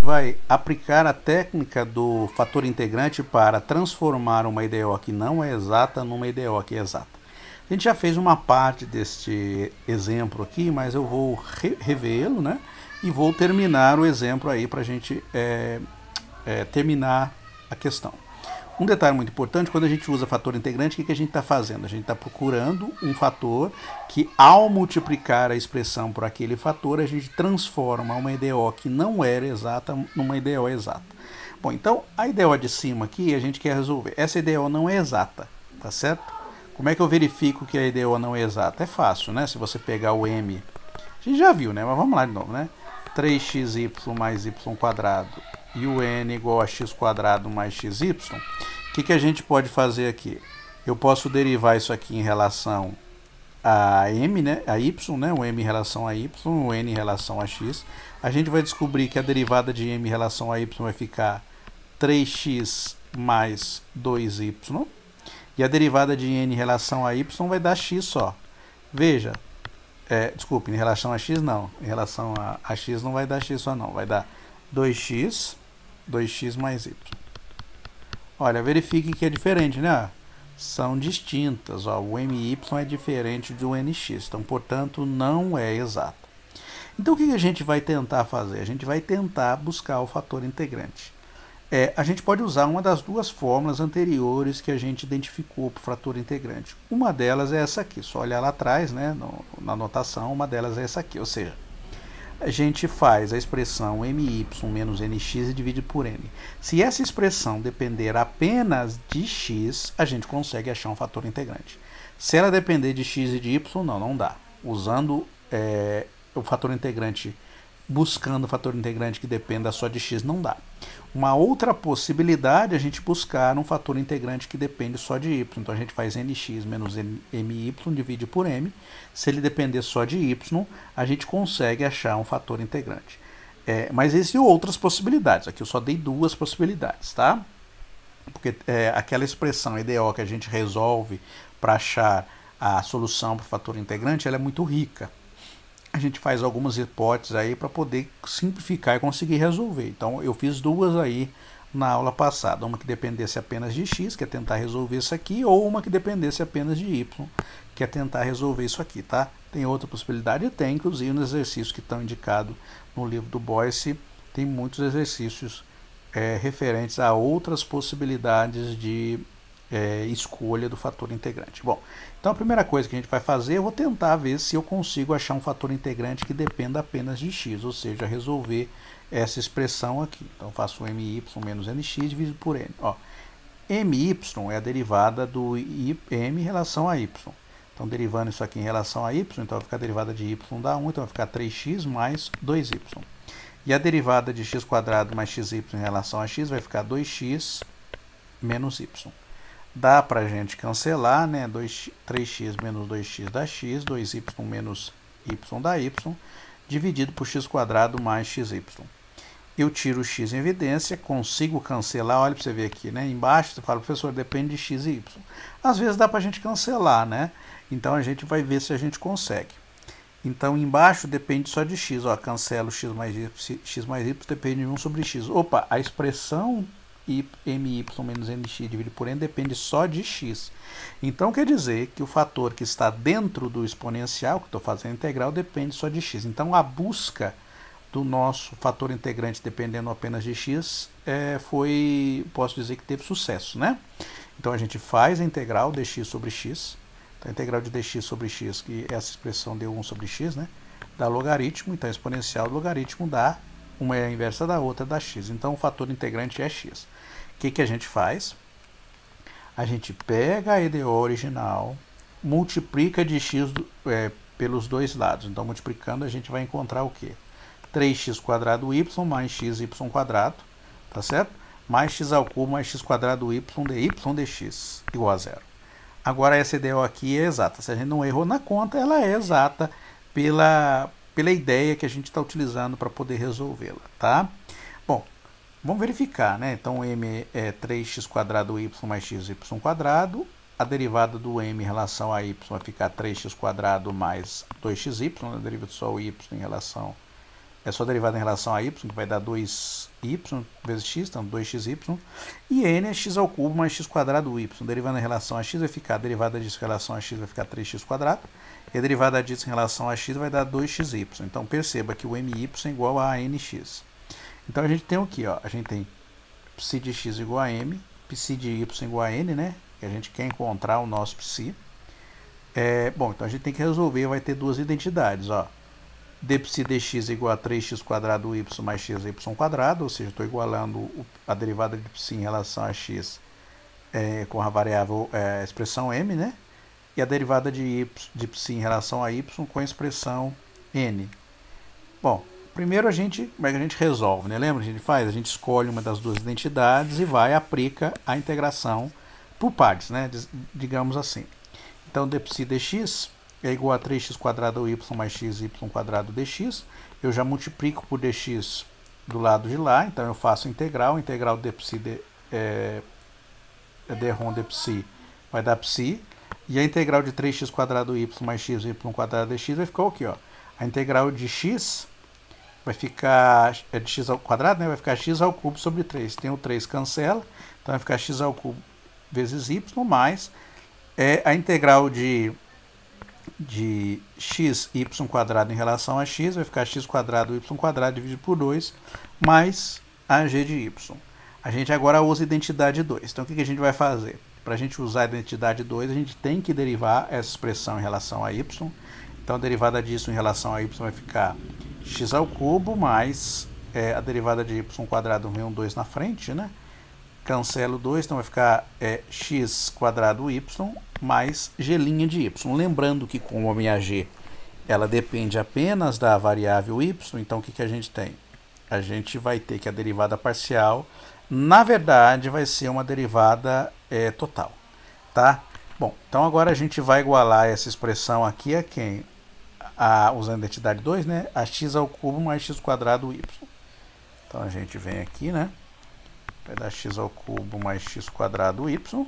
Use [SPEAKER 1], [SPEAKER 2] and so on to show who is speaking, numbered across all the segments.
[SPEAKER 1] vai aplicar a técnica do fator integrante para transformar uma EDO que não é exata numa EDO que é exata. A gente já fez uma parte deste exemplo aqui, mas eu vou revê-lo, né? E vou terminar o exemplo aí para a gente terminar a questão. Um detalhe muito importante, quando a gente usa fator integrante, o que a gente está fazendo? A gente está procurando um fator que, ao multiplicar a expressão por aquele fator, a gente transforma uma EDO que não era exata numa EDO exata. Bom, então, a EDO de cima aqui, a gente quer resolver. Essa EDO não é exata, tá certo? Como é que eu verifico que a EDO não é exata? É fácil, né? Se você pegar o m, a gente já viu, né? Mas vamos lá de novo, né? 3xy mais y quadrado e o n igual a x quadrado mais xy, o que a gente pode fazer aqui? Eu posso derivar isso aqui em relação a m, né? A y, né? O m em relação a y, o n em relação a x. A gente vai descobrir que a derivada de m em relação a y vai ficar 3x mais 2y. E a derivada de n em relação a y vai dar x só. Veja, desculpe, em relação a x não. Em relação a x não vai dar x só não. Vai dar 2x mais y. Olha, verifique que é diferente, né? São distintas. Ó. O my é diferente do nx. Então, portanto, não é exato. Então, o que a gente vai tentar fazer? A gente vai tentar buscar o fator integrante. A gente pode usar uma das duas fórmulas anteriores que a gente identificou para o fator integrante. Uma delas é essa aqui. Só olhar lá atrás, né, na notação, uma delas é essa aqui. Ou seja, a gente faz a expressão my menos nx e divide por n. Se essa expressão depender apenas de x, a gente consegue achar um fator integrante. Se ela depender de x e de y, não dá. Usando o fator integrante, buscando o fator integrante que dependa só de x, não dá. Uma outra possibilidade é a gente buscar um fator integrante que depende só de y. Então a gente faz nx menos my divide por m. Se ele depender só de y, a gente consegue achar um fator integrante. Mas existem outras possibilidades. Aqui eu só dei duas possibilidades, tá? Porque aquela expressão EDO que a gente resolve para achar a solução para o fator integrante, ela é muito rica. A gente faz algumas hipóteses aí para poder simplificar e conseguir resolver. Então, eu fiz duas aí na aula passada. Uma que dependesse apenas de x, que é tentar resolver isso aqui, ou uma que dependesse apenas de y, que é tentar resolver isso aqui, tá? Tem outra possibilidade? Tem, inclusive nos exercícios que estão indicados no livro do Boyce, tem muitos exercícios referentes a outras possibilidades de escolha do fator integrante. Bom, então a primeira coisa que a gente vai fazer, eu vou tentar ver se eu consigo achar um fator integrante que dependa apenas de x, ou seja, resolver essa expressão aqui. Então eu faço my menos nx dividido por n. Ó, my é a derivada do m em relação a y. Então derivando isso aqui em relação a y, então vai ficar a derivada de y dá 1, então vai ficar 3x mais 2y. E a derivada de x quadrado mais xy em relação a x vai ficar 2x menos y. Dá para a gente cancelar, né? 3x menos 2x dá x, 2y menos y dá y, dividido por x quadrado mais xy. Eu tiro o x em evidência, consigo cancelar, olha para você ver aqui, né? Embaixo você fala, professor, depende de x e y. Às vezes dá para a gente cancelar, né? Então a gente vai ver se a gente consegue. Então embaixo depende só de x, ó, cancelo x mais y depende de 1 sobre x. Opa, a expressão my menos nx dividido por n depende só de x. Então quer dizer que o fator que está dentro do exponencial, que estou fazendo integral, depende só de x. Então a busca do nosso fator integrante dependendo apenas de x posso dizer que teve sucesso, né? Então a gente faz a integral dx sobre x. Então a integral de dx sobre x, que essa expressão deu 1 sobre x, né? Dá logaritmo, então a exponencial do logaritmo dá, uma é a inversa da outra, dá x. Então o fator integrante é x. O que a gente faz? A gente pega a EDO original, multiplica de x pelos dois lados. Então multiplicando a gente vai encontrar o quê? 3x quadrado y mais xy quadrado, tá certo? Mais x ao cubo mais x quadrado y dx igual a zero. Agora essa EDO aqui é exata. Se a gente não errou na conta, ela é exata pela ideia que a gente está utilizando para poder resolvê-la, tá? Bom, vamos verificar, né? Então m é 3x quadrado y mais xy quadrado. A derivada do m em relação a y vai ficar 3x quadrado mais 2xy. A derivada só o y em relação é só derivada em relação a y, que vai dar 2y vezes x, então 2xy. E n é x ao cubo mais x quadrado y. Derivando em relação a x vai ficar, a derivada disso em relação a x vai ficar 3x quadrado. E a derivada disso em relação a x vai dar 2xy. Então perceba que o my é igual a nx. Então a gente tem o que? A gente tem psi de x igual a m, psi de y igual a n, né? Que a gente quer encontrar o nosso psi. Bom, então a gente tem que resolver, vai ter duas identidades, dψ dx igual a 3x quadrado y mais xy quadrado, ou seja, estou igualando a derivada de psi em relação a x com a variável expressão m, né? E a derivada de psi em relação a y com a expressão n. Bom, primeiro como é que a gente resolve, né? Lembra o que a gente faz? A gente escolhe uma das duas identidades e aplica a integração por partes, né? Digamos assim. Então, dψ dx é igual a 3x quadrado y mais xy quadrado dx. Eu já multiplico por dx do lado de lá, então eu faço integral dψ dρ dψ vai dar psi. E a integral de 3x quadrado y mais xy quadrado dx vai ficar o quê? A integral de x vai ficar, de x ao quadrado, né? Vai ficar x ao cubo sobre 3. Tem o 3, cancela, então vai ficar x ao cubo vezes y mais a integral de x y quadrado em relação a x, vai ficar x quadrado y quadrado dividido por 2, mais a g de y. A gente agora usa identidade 2. Então, o que a gente vai fazer? Para a gente usar a identidade 2, a gente tem que derivar essa expressão em relação a y. Então, a derivada disso em relação a y vai ficar x ao cubo, mais a derivada de y quadrado, vem um 2 na frente, né? Cancelo 2, então vai ficar x quadrado y mais g' de y. Lembrando que como a minha g ela depende apenas da variável y, então o que a gente tem? A gente vai ter que a derivada parcial, na verdade, vai ser uma derivada total, tá? Bom, então agora a gente vai igualar essa expressão aqui a quem? Usando a identidade 2, né? A x ao cubo mais x quadrado y. Então a gente vem aqui, né? Vai dar x ao cubo mais x quadrado y.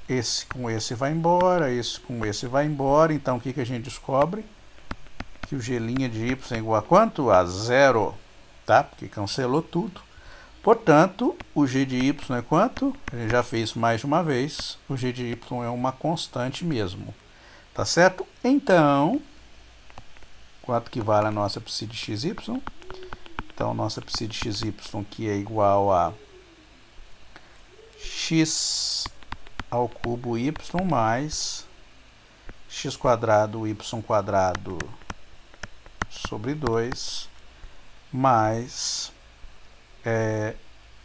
[SPEAKER 1] Esse com esse vai embora, esse com esse vai embora. Então, o que a gente descobre? Que o g' de y é igual a quanto? A 0, tá? Porque cancelou tudo. Portanto, o g de y é quanto? A gente já fez mais de uma vez. O g de y é uma constante mesmo. Tá certo? Então, quanto que vale a nossa psi de xy? Então, nossa psi de xy que é igual a x ao cubo y mais x quadrado y quadrado sobre 2 mais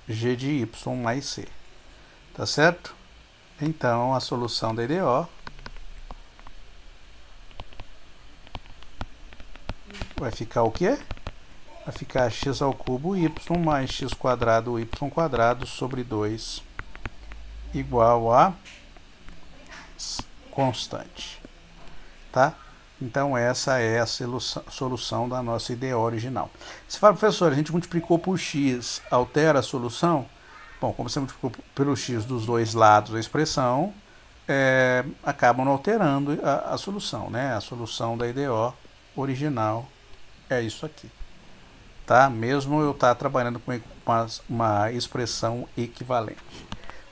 [SPEAKER 1] g de y mais c. Tá certo? Então, a solução da IDO vai ficar o quê? Vai ficar x ao cubo y mais x quadrado y quadrado sobre 2 igual a constante. Tá? Então, essa é a solução da nossa IDO original. Você fala, professor, a gente multiplicou por x, altera a solução? Bom, como você multiplicou pelo x dos dois lados da expressão, acabam não alterando a solução, né? A solução da IDO original é isso aqui. Tá? Mesmo eu estar trabalhando com uma expressão equivalente.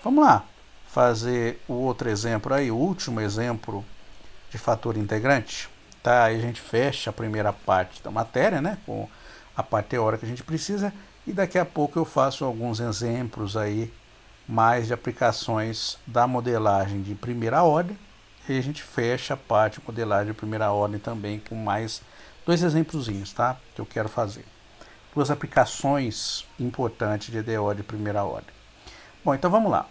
[SPEAKER 1] Vamos lá fazer o outro exemplo aí, o último exemplo de fator integrante. Tá? Aí a gente fecha a primeira parte da matéria, né? Com a parte teórica que a gente precisa, e daqui a pouco eu faço alguns exemplos aí, mais de aplicações da modelagem de primeira ordem, e a gente fecha a parte de modelagem de primeira ordem também com mais dois exemplozinhos, tá? Que eu quero fazer. Duas aplicações importantes de EDO de primeira ordem. Bom, então vamos lá.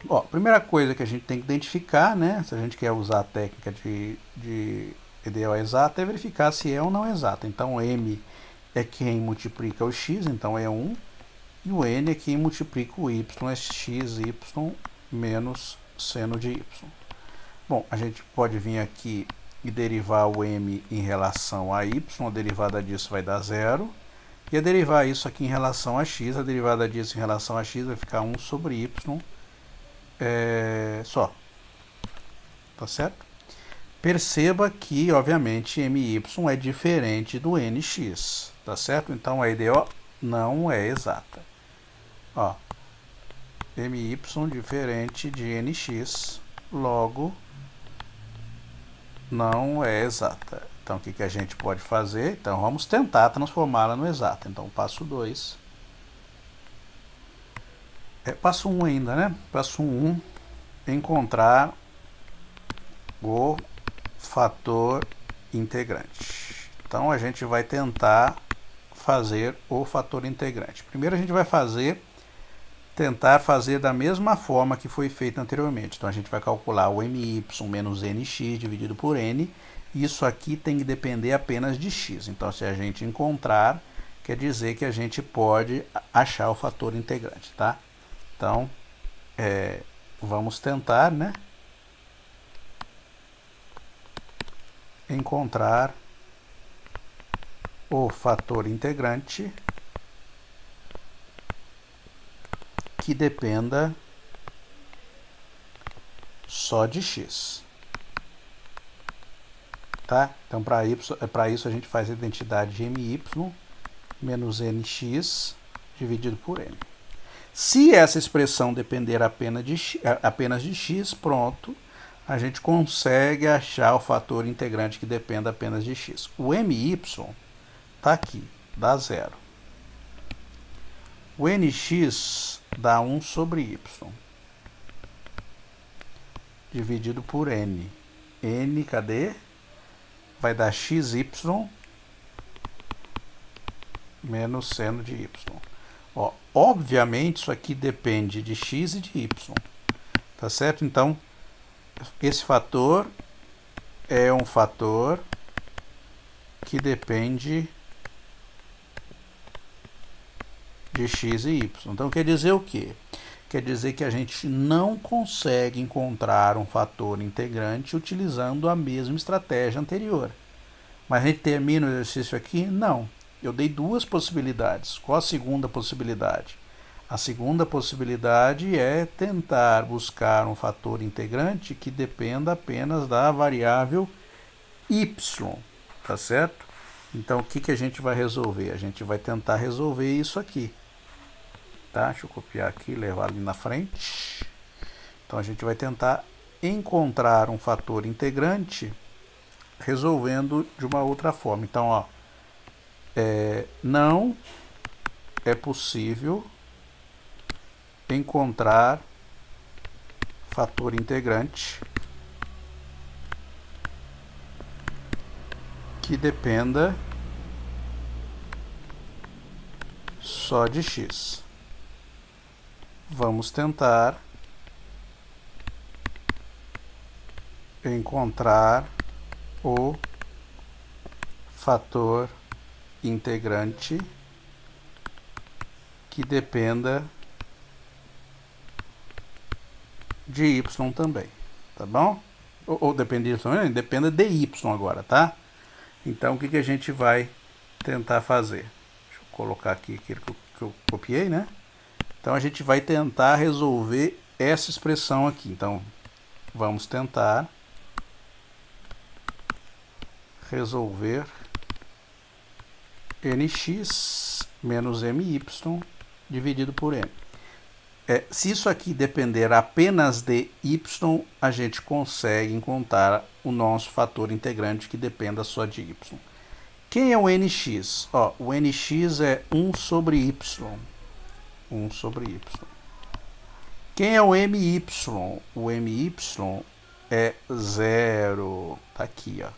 [SPEAKER 1] Ó, primeira coisa que a gente tem que identificar, né? Se a gente quer usar a técnica de EDO exata, é verificar se é ou não exata. Então, M é quem multiplica o x, então é 1. E o N é quem multiplica o y, é x, y menos seno de y. Bom, a gente pode vir aqui e derivar o M em relação a y, a derivada disso vai dar 0. E a derivar isso aqui em relação a x, a derivada disso em relação a x vai ficar 1 sobre y só. Tá certo? Perceba que, obviamente, my é diferente do nx, tá certo? Então a EDO não é exata. Ó, my diferente de nx, logo não é exata. Então o que a gente pode fazer? Então vamos tentar transformá-la no exata. Então passo 2. Passo 1 ainda, né? Passo 1, encontrar o fator integrante. Então a gente vai tentar fazer o fator integrante. Primeiro a gente vai tentar fazer da mesma forma que foi feito anteriormente. Então a gente vai calcular o my menos nx dividido por n. Isso aqui tem que depender apenas de x. Então se a gente encontrar, quer dizer que a gente pode achar o fator integrante, tá? Então vamos tentar, né, encontrar o fator integrante que dependa só de x, tá? Então para isso a gente faz a identidade de my menos nx dividido por n. Se essa expressão depender apenas de x, pronto, a gente consegue achar o fator integrante que dependa apenas de x. O my está aqui, dá 0. O nx dá 1 sobre y, dividido por n. N, cadê? Vai dar xy menos seno de y. Ó, obviamente, isso aqui depende de x e de y. Tá certo? Então, esse fator é um fator que depende de x e y. Então, quer dizer o quê? Quer dizer que a gente não consegue encontrar um fator integrante utilizando a mesma estratégia anterior. Mas a gente termina o exercício aqui? Não. Eu dei duas possibilidades. Qual a segunda possibilidade? A segunda possibilidade é tentar buscar um fator integrante que dependa apenas da variável y, tá certo? Então, o que a gente vai resolver? A gente vai tentar resolver isso aqui, tá? Deixa eu copiar aqui e levar ali na frente. Então, a gente vai tentar encontrar um fator integrante resolvendo de uma outra forma. Então, ó, não é possível encontrar fator integrante que dependa só de x. Vamos tentar encontrar o fator integrante que dependa de y também, tá bom? Ou depende de y, dependa de y agora, tá? Então, o que a gente vai tentar fazer? Deixa eu colocar aqui aquilo que eu copiei, né? Então, a gente vai tentar resolver essa expressão aqui. Então, vamos tentar resolver nx menos my dividido por n. Se isso aqui depender apenas de y, a gente consegue encontrar o nosso fator integrante que dependa só de y. Quem é o nx? Ó, o nx é 1 sobre y. 1 sobre y. Quem é o my? O my é 0. Tá aqui, ó.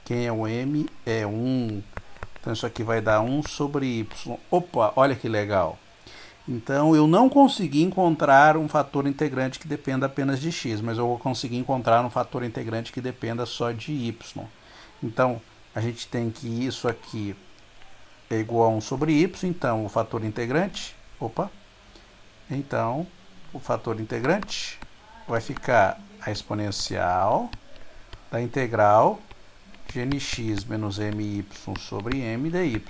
[SPEAKER 1] Quem é o m é 1. Então, isso aqui vai dar 1 sobre y. Opa, olha que legal. Então, eu não consegui encontrar um fator integrante que dependa apenas de x, mas eu vou conseguir encontrar um fator integrante que dependa só de y. Então, a gente tem que isso aqui é igual a 1 sobre y, então o fator integrante, então o fator integrante vai ficar a exponencial da integral de nx menos my sobre m dy.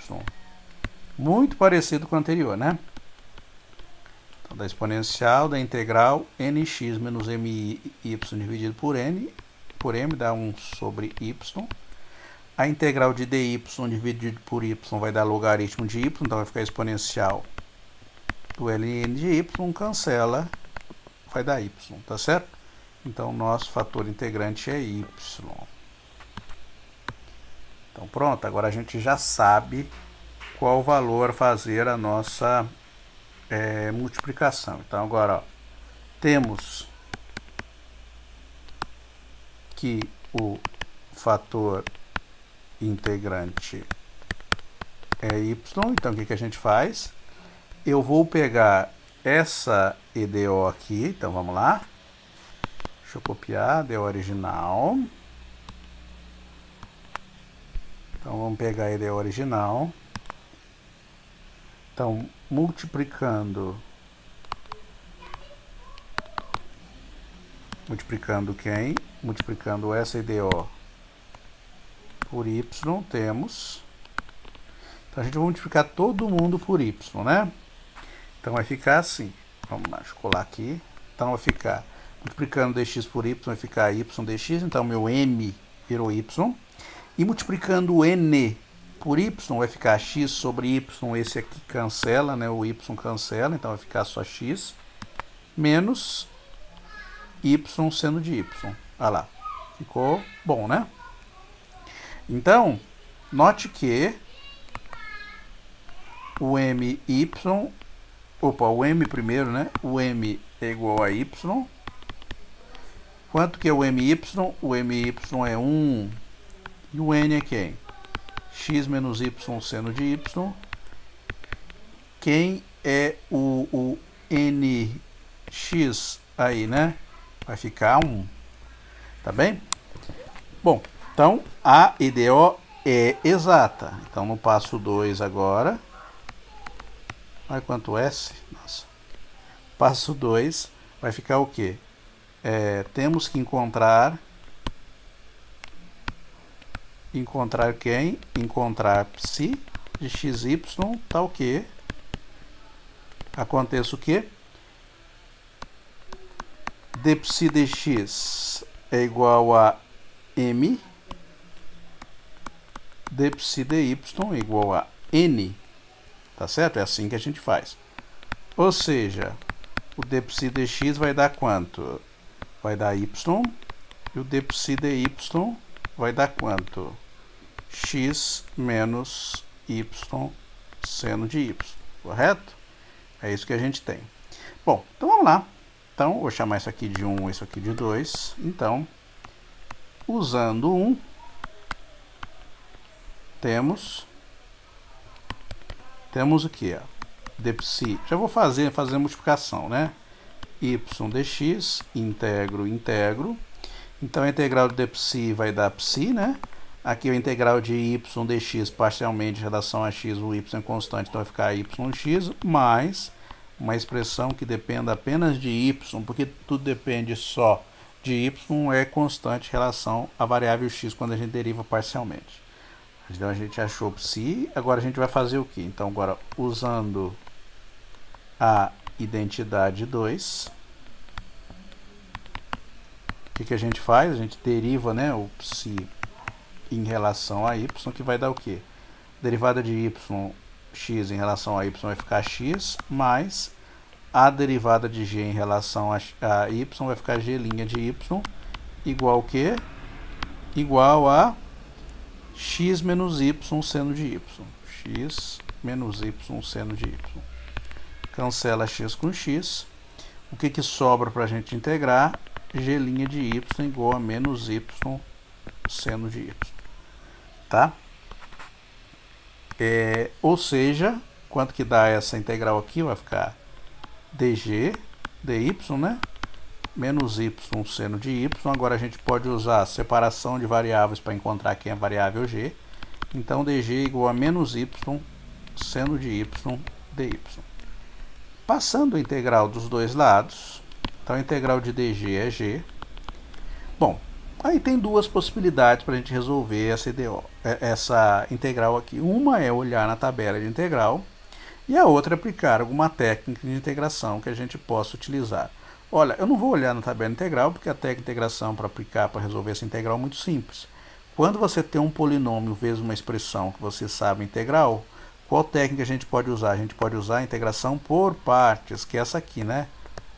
[SPEAKER 1] Muito parecido com o anterior, né? Então, da exponencial da integral nx menos my dividido por n por m dá 1 sobre y. A integral de dy dividido por y vai dar logaritmo de y, então vai ficar exponencial do ln de y, cancela, vai dar y, tá certo? Então, nosso fator integrante é y. Então, pronto, agora a gente já sabe qual valor fazer a nossa multiplicação. Então, agora, ó, temos que o fator integrante é y, então o que a gente faz? Eu vou pegar essa EDO aqui, então vamos lá. Deixa eu copiar, EDO original. Então vamos pegar a EDO original. Então, multiplicando quem? Multiplicando essa EDO por y, temos. Então, a gente vai multiplicar todo mundo por y, né? Então, vai ficar assim. Vamos lá, deixa eu colar aqui. Então, vai ficar multiplicando dx por y, vai ficar y dx. Então, meu m virou y. E multiplicando o n por y, vai ficar x sobre y. Esse aqui cancela, né? O y cancela, então vai ficar só x. Menos y seno de y. Olha lá. Ficou bom, né? Então, note que o my, o m primeiro, né? O m é igual a y. Quanto que é o my? O my é 1. E o n é quem? X menos y seno de y. Quem é o nx aí, né? Vai ficar 1. Tá bem? Bom, então a EDO é exata. Então no passo 2 agora. Olha quanto S. Nossa. Passo 2 vai ficar o quê? Temos que encontrar quem? Encontrar psi de xy, tá o quê? Aconteça o quê? D psi dx é igual a m, d psi dy é igual a n, tá certo? É assim que a gente faz. Ou seja, o d psi dx vai dar quanto? Vai dar y, e o d psi dy vai dar quanto? X menos y seno de y, correto? É isso que a gente tem. Bom, então vamos lá. Então, vou chamar isso aqui de 1, isso aqui de 2. Então, usando 1, temos o que? D psi. Já vou fazer a multiplicação, né? Y dx, integro. Então, a integral de d psi vai dar psi, né? Aqui a integral de y dx parcialmente em relação a x, o y é constante, então vai ficar yx, mais uma expressão que dependa apenas de y, porque tudo depende só de y, é constante em relação à variável x quando a gente deriva parcialmente. Então a gente achou psi, agora a gente vai fazer o quê? Então agora, usando a identidade 2, o que a gente faz? A gente deriva, né, o psi em relação a y, que vai dar o quê? Derivada de y, x em relação a y vai ficar x, mais a derivada de g em relação a y vai ficar g' de y, igual o quê? Igual a x menos y seno de y. X menos y seno de y. Cancela x com x. O que sobra para a gente integrar? G' de y igual a menos y seno de y. Tá? Ou seja, quanto que dá essa integral aqui? Vai ficar dg, dy, né? Menos y seno de y. Agora a gente pode usar a separação de variáveis para encontrar quem é a variável g. Então, dg igual a menos y seno de y dy. Passando a integral dos dois lados, então a integral de dg é g. Bom, aí tem duas possibilidades para a gente resolver essa integral aqui. Uma é olhar na tabela de integral e a outra é aplicar alguma técnica de integração que a gente possa utilizar. Olha, eu não vou olhar na tabela integral, porque a técnica de integração para aplicar, para resolver essa integral é muito simples. Quando você tem um polinômio vezes uma expressão que você sabe integral, qual técnica a gente pode usar? A gente pode usar a integração por partes, que é essa aqui, né?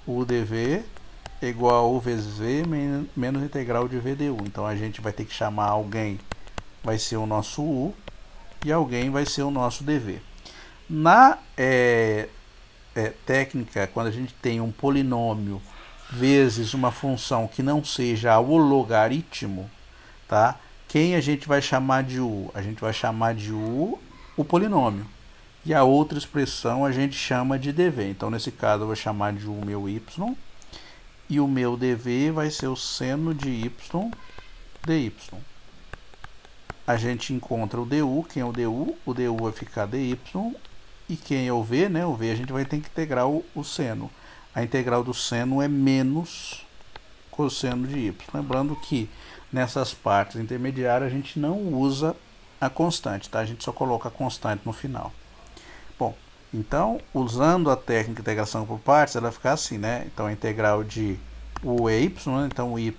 [SPEAKER 1] U dv é igual a U vezes V menos integral de V du. Então a gente vai ter que chamar alguém, vai ser o nosso U, e alguém vai ser o nosso dv. Na técnica, quando a gente tem um polinômio vezes uma função que não seja o logaritmo, tá? Quem a gente vai chamar de U? A gente vai chamar de U o polinômio. E a outra expressão a gente chama de dv. Então, nesse caso, eu vou chamar de U meu y. E o meu dv vai ser o seno de y dy. A gente encontra o du. Quem é o du? O du vai ficar dy. E quem é o v, né? O v a gente vai ter que integrar o seno. A integral do seno é menos cosseno de y. Lembrando que nessas partes intermediárias a gente não usa a constante, tá? A gente só coloca a constante no final. Bom, então, usando a técnica de integração por partes, ela vai ficar assim, né? Então, a integral de u é y, né? Então, o y,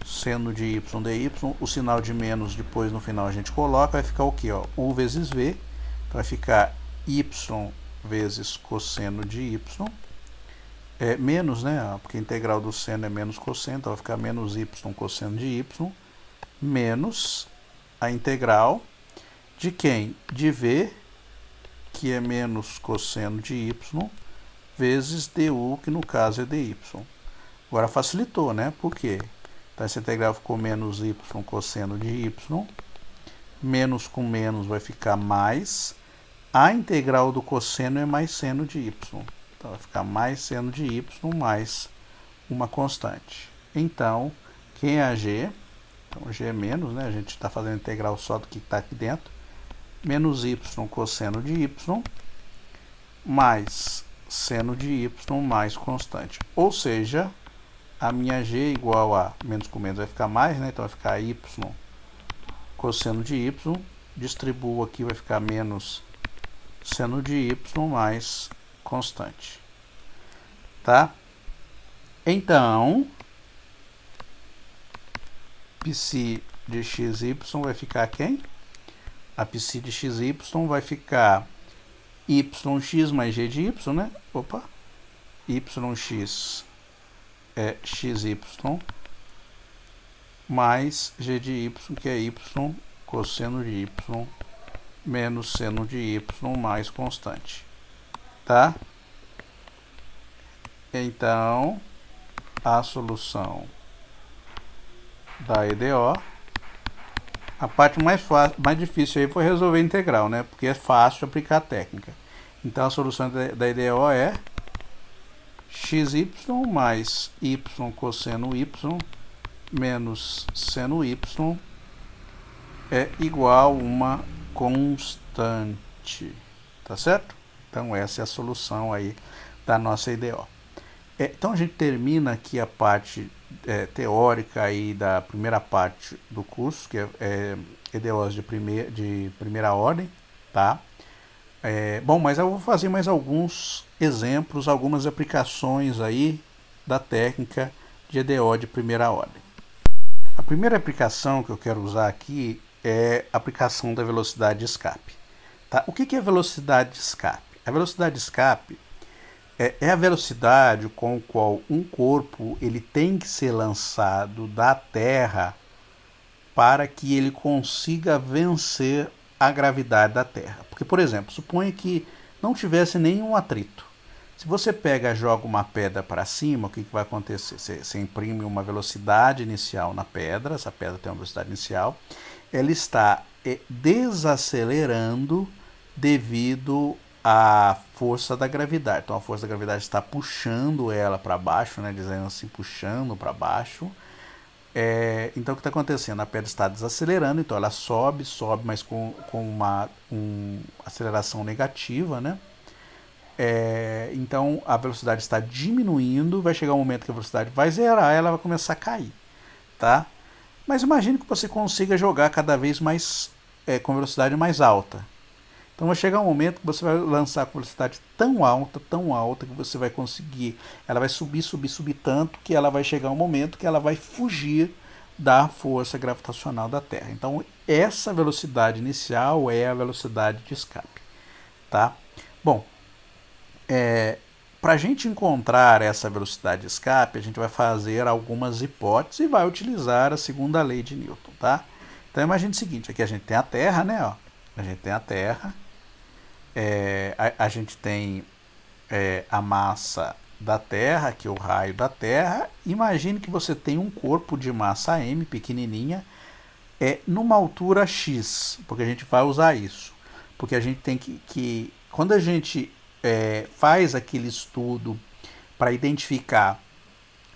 [SPEAKER 1] seno de y dy, o sinal de menos depois no final a gente coloca, vai ficar o quê? Ó? U vezes v, então vai ficar y vezes cosseno de y, menos, né? Porque a integral do seno é menos cosseno, então vai ficar menos y cosseno de y, menos a integral de quem? De v, que é menos cosseno de y, vezes du, que no caso é dy. Agora facilitou, né? Por quê? Então essa integral ficou menos y cosseno de y, menos com menos vai ficar mais, a integral do cosseno é mais seno de y. Então, vai ficar mais seno de y mais uma constante. Então, quem é a g? Então, g é menos, né? A gente está fazendo integral só do que está aqui dentro. Menos y cosseno de y mais seno de y mais constante. Ou seja, a minha g é igual a menos com menos vai ficar mais, né? Então, vai ficar y cosseno de y. Distribuo aqui, vai ficar menos seno de y mais constante, tá? Então, psi de xy vai ficar quem? A psi de xy vai ficar yx mais g de y, né? Opa! Yx é xy mais g de y, que é y cosseno de y menos seno de y mais constante. Tá? Então, a solução da EDO, a parte mais difícil aí foi resolver a integral, né? Porque é fácil aplicar a técnica. Então, a solução da EDO é xy mais y cosseno y menos seno y é igual a uma constante. Tá certo? Então, essa é a solução aí da nossa EDO. Então, a gente termina aqui a parte teórica aí da primeira parte do curso, que é EDOs de primeira ordem, tá? Bom, mas eu vou fazer mais alguns exemplos, algumas aplicações aí da técnica de EDO de primeira ordem. A primeira aplicação que eu quero usar aqui é a aplicação da velocidade de escape. Tá? O que é velocidade de escape? A velocidade de escape é a velocidade com a qual um corpo ele tem que ser lançado da Terra para que ele consiga vencer a gravidade da Terra. Porque, por exemplo, suponha que não tivesse nenhum atrito. Se você pega e joga uma pedra para cima, o que vai acontecer? Você imprime uma velocidade inicial na pedra, essa pedra tem uma velocidade inicial, ela está desacelerando devido à força da gravidade. Então a força da gravidade está puxando ela para baixo, né, dizendo assim, puxando para baixo. Então o que está acontecendo? A pedra está desacelerando, então ela sobe, mas com uma aceleração negativa, né? Então a velocidade está diminuindo, vai chegar um momento que a velocidade vai zerar, ela vai começar a cair, tá? Mas imagine que você consiga jogar cada vez mais com velocidade mais alta. Então vai chegar um momento que você vai lançar com velocidade tão alta, que você vai conseguir, ela vai subir, subir tanto, que ela vai chegar um momento que ela vai fugir da força gravitacional da Terra. Então essa velocidade inicial é a velocidade de escape, tá? Bom, para a gente encontrar essa velocidade de escape, a gente vai fazer algumas hipóteses e vai utilizar a segunda lei de Newton, tá? Então imagine o seguinte, aqui a gente tem a Terra, né? Ó, a gente tem a Terra, a gente tem a massa da Terra, que é o raio da Terra. Imagine que você tem um corpo de massa m, pequenininha, numa altura x, porque a gente vai usar isso. Porque a gente tem que quando a gente faz aquele estudo para identificar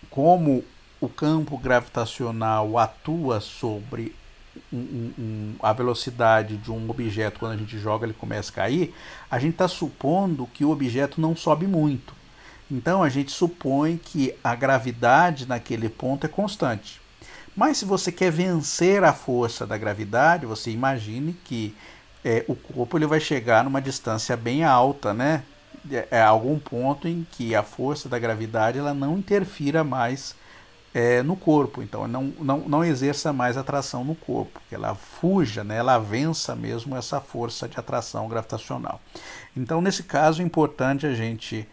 [SPEAKER 1] como o campo gravitacional atua sobre a velocidade de um objeto, quando a gente joga ele começa a cair, a gente está supondo que o objeto não sobe muito. Então a gente supõe que a gravidade naquele ponto é constante. Mas se você quer vencer a força da gravidade, você imagine que o corpo ele vai chegar numa distância bem alta, né? Algum ponto em que a força da gravidade ela não interfira mais no corpo, então não exerça mais atração no corpo, que ela fuja, né, ela vença mesmo essa força de atração gravitacional. Então, nesse caso, é importante a gente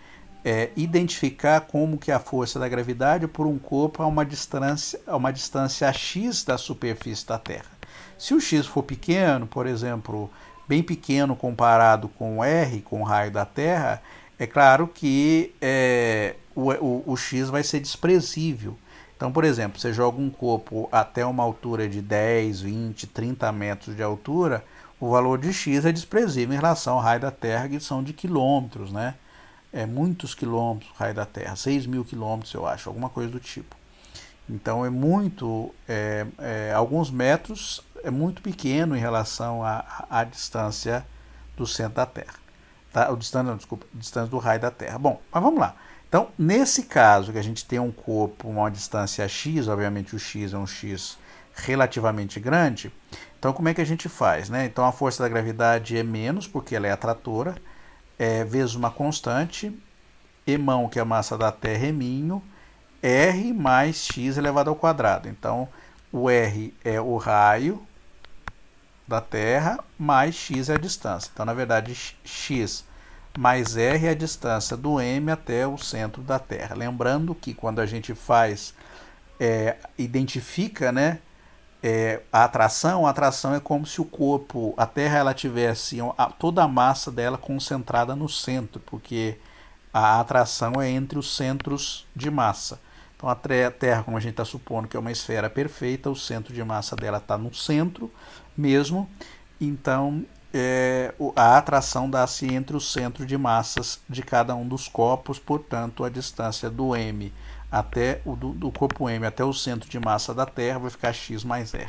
[SPEAKER 1] identificar como que a força da gravidade por um corpo a uma distância x da superfície da Terra. Se o x for pequeno, por exemplo, bem pequeno comparado com o r, com o raio da Terra, é claro que o x vai ser desprezível. Então, por exemplo, você joga um corpo até uma altura de 10, 20, 30 metros de altura, o valor de x é desprezível em relação ao raio da Terra, que são de quilômetros, né? Muitos quilômetros o raio da Terra, 6.000 quilômetros, eu acho, alguma coisa do tipo. Então, alguns metros é muito pequeno em relação à distância do centro da Terra. Tá? Distância do raio da Terra. Bom, mas vamos lá. Então, nesse caso que a gente tem um corpo a uma distância x, obviamente o x é um x relativamente grande, então como é que a gente faz, né? Então a força da gravidade é menos, porque ela é atratora, vezes uma constante, emão, que é a massa da Terra, eminho, r mais x elevado ao quadrado. Então o r é o raio da Terra, mais x é a distância. Então, na verdade, x mais r é a distância do m até o centro da Terra. Lembrando que quando a gente identifica, né, a atração é como se o corpo, a Terra, ela tivesse toda a massa dela concentrada no centro, porque a atração é entre os centros de massa. Então a Terra, como a gente está supondo que é uma esfera perfeita, o centro de massa dela está no centro mesmo, então a atração dá-se entre o centro de massas de cada um dos corpos, portanto a distância do M até do corpo M até o centro de massa da Terra vai ficar x mais r.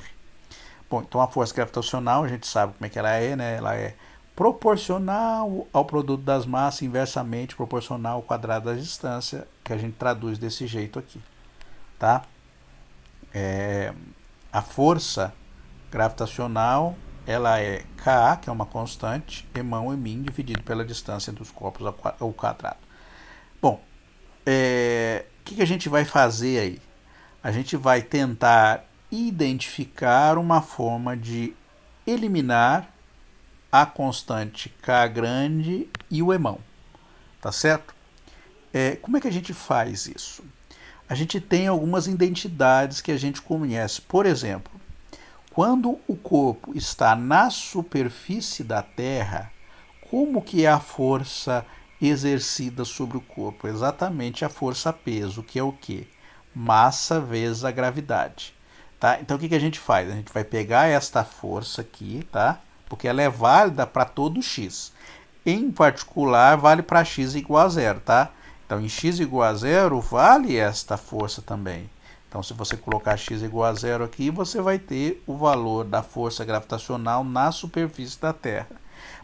[SPEAKER 1] Bom, então a força gravitacional, a gente sabe como é que ela é, né? Ela é proporcional ao produto das massas, inversamente proporcional ao quadrado da distância, que a gente traduz desse jeito aqui, tá? A força gravitacional, ela é Ka, que é uma constante, emão, emin, dividido pela distância entre os corpos ao quadrado. Bom, o que a gente vai fazer aí? A gente vai tentar identificar uma forma de eliminar a constante K grande e o emão, tá certo? Como é que a gente faz isso? A gente tem algumas identidades que a gente conhece. Por exemplo, quando o corpo está na superfície da Terra, como que é a força exercida sobre o corpo? Exatamente a força-peso, que é o quê? Massa vezes a gravidade. Tá? Então o que a gente faz? A gente vai pegar esta força aqui, tá? Porque ela é válida para todo x. Em particular, vale para x igual a zero, tá? Então, em x igual a zero, vale esta força também. Então, se você colocar x igual a zero aqui, você vai ter o valor da força gravitacional na superfície da Terra.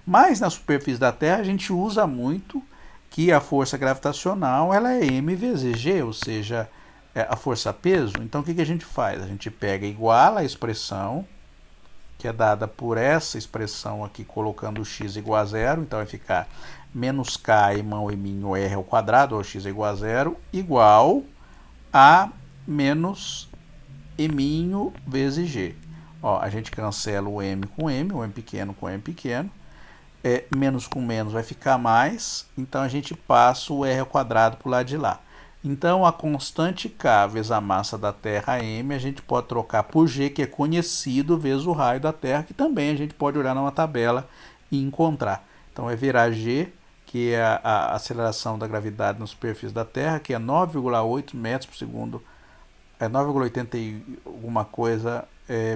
[SPEAKER 1] Mas na superfície da Terra, a gente usa muito que a força gravitacional ela é m vezes g, ou seja, a força-peso. Então, o que a gente faz? A gente pega igual a expressão que é dada por essa expressão aqui, colocando x igual a zero, então vai ficar menos k emão eminho r ao quadrado, ou x igual a zero, igual a menos eminho vezes g. Ó, a gente cancela o m com m, o m pequeno com m pequeno, menos com menos vai ficar mais, então a gente passa o r ao quadrado para o lado de lá. Então, a constante K vezes a massa da Terra m, a gente pode trocar por G, que é conhecido, vezes o raio da Terra, que também a gente pode olhar numa tabela e encontrar. Então, vai virar G, que é a aceleração da gravidade na superfície da Terra, que é 9,8 metros por segundo, 9,80 e alguma coisa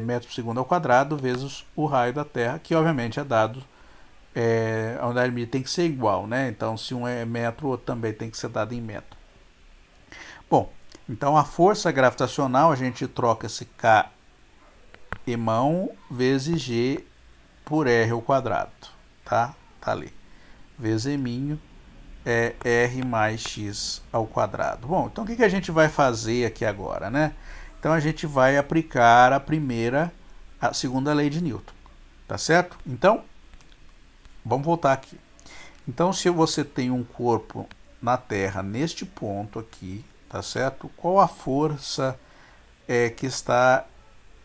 [SPEAKER 1] metros por segundo ao quadrado, vezes o raio da Terra, que obviamente é dado, a unidade medida tem que ser igual, né? Então, se um é metro, o outro também tem que ser dado em metro. Bom, então a força gravitacional, a gente troca esse K emão vezes G por R ao quadrado, tá? Tá ali. Vezes eminho é R mais X ao quadrado. Bom, então o que a gente vai fazer aqui agora, né? Então a gente vai aplicar a segunda lei de Newton, tá certo? Então, vamos voltar aqui. Então, se você tem um corpo na Terra neste ponto aqui, tá certo? Qual a força que está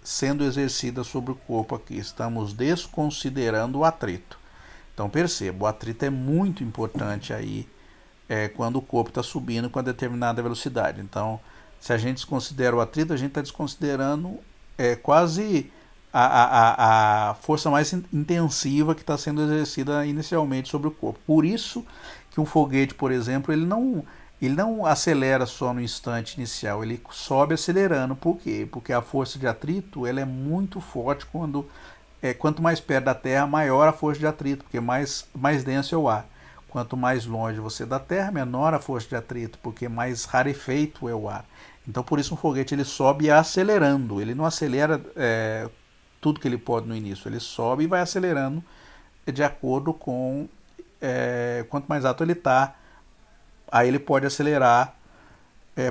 [SPEAKER 1] sendo exercida sobre o corpo aqui? Estamos desconsiderando o atrito. Então perceba, o atrito é muito importante aí quando o corpo está subindo com a determinada velocidade. Então, se a gente desconsidera o atrito, a gente está desconsiderando quase a força mais intensiva que está sendo exercida inicialmente sobre o corpo. Por isso que um foguete, por exemplo, ele não acelera só no instante inicial, ele sobe acelerando. Por quê? Porque a força de atrito ela é muito forte quanto mais perto da Terra, maior a força de atrito, porque mais denso é o ar. Quanto mais longe você da Terra, menor a força de atrito, porque mais rarefeito é o ar. Então, por isso um foguete ele sobe acelerando, ele não acelera tudo que ele pode no início, ele sobe e vai acelerando de acordo com quanto mais alto ele está. Aí ele pode acelerar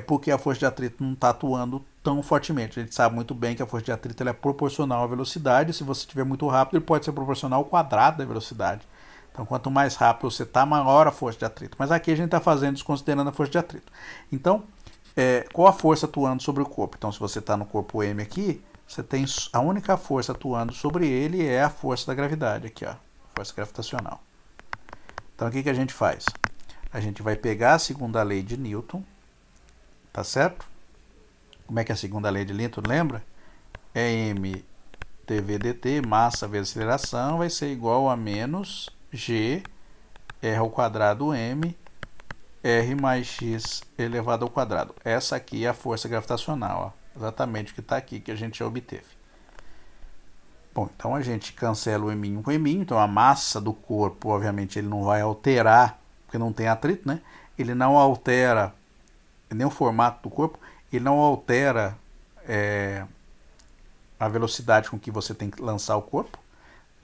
[SPEAKER 1] porque a força de atrito não está atuando tão fortemente. A gente sabe muito bem que a força de atrito ela é proporcional à velocidade. Se você estiver muito rápido, ele pode ser proporcional ao quadrado da velocidade. Então, quanto mais rápido você está, maior a força de atrito. Mas aqui a gente está fazendo desconsiderando a força de atrito. Então, qual a força atuando sobre o corpo? Então, se você está no corpo M aqui, você tem a única força atuando sobre ele é a força da gravidade aqui, ó, força gravitacional. Então, o que a gente faz? A gente vai pegar a segunda lei de Newton, tá certo? Como é que é a segunda lei de Newton, lembra? É m dv dt, massa vezes aceleração, vai ser igual a menos g r ao quadrado m, r mais x elevado ao quadrado. Essa aqui é a força gravitacional, ó, exatamente o que está aqui, que a gente já obteve. Bom, então a gente cancela o eminho com o eminho, então a massa do corpo, obviamente, ele não vai alterar, porque não tem atrito, né? Ele não altera nem o formato do corpo, ele não altera a velocidade com que você tem que lançar o corpo,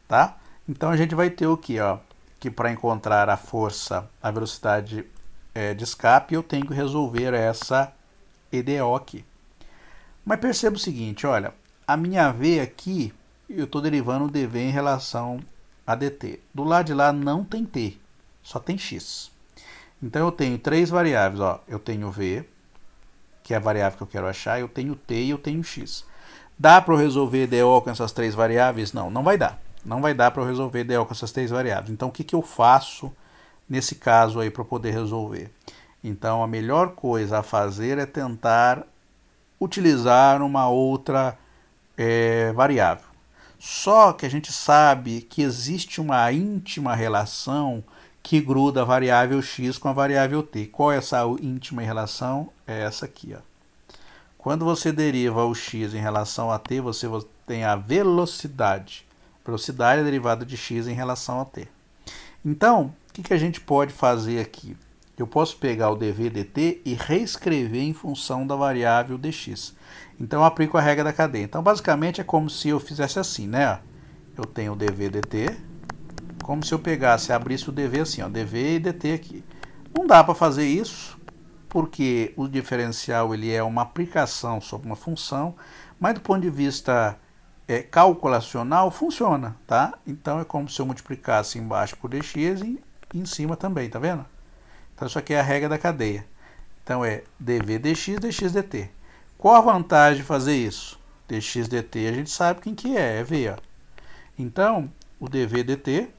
[SPEAKER 1] tá? Então a gente vai ter o que, ó, que para encontrar a força, a velocidade de escape, eu tenho que resolver essa EDO aqui. Mas perceba o seguinte, olha, a minha V aqui, eu estou derivando o dV em relação a dt. Do lado de lá não tem t, só tem x. Então eu tenho três variáveis, ó. Eu tenho v, que é a variável que eu quero achar, eu tenho t e eu tenho x. Dá para eu resolver EDO com essas três variáveis? Não, não vai dar. Não vai dar para eu resolver EDO com essas três variáveis. Então o que eu faço nesse caso aí para poder resolver? Então a melhor coisa a fazer é tentar utilizar uma outra variável. Só que a gente sabe que existe uma íntima relação que gruda a variável x com a variável t. Qual é essa íntima relação? É essa aqui, ó. Quando você deriva o x em relação a t, você tem a velocidade. Velocidade é derivada de x em relação a t. Então, o que a gente pode fazer aqui? Eu posso pegar o dv dt e reescrever em função da variável dx. Então, eu aplico a regra da cadeia. Então, basicamente, é como se eu fizesse assim, né? Eu tenho o dv dt, como se eu pegasse, abrisse o dv assim, ó, dv e dt aqui. Não dá para fazer isso, porque o diferencial ele é uma aplicação sobre uma função, mas do ponto de vista calculacional funciona, tá? Então é como se eu multiplicasse embaixo por dx e em cima também, tá vendo? Então isso aqui é a regra da cadeia. Então é dv dx, dx dt. Qual a vantagem de fazer isso? Dx dt a gente sabe quem que é v, ó. Então o dv dt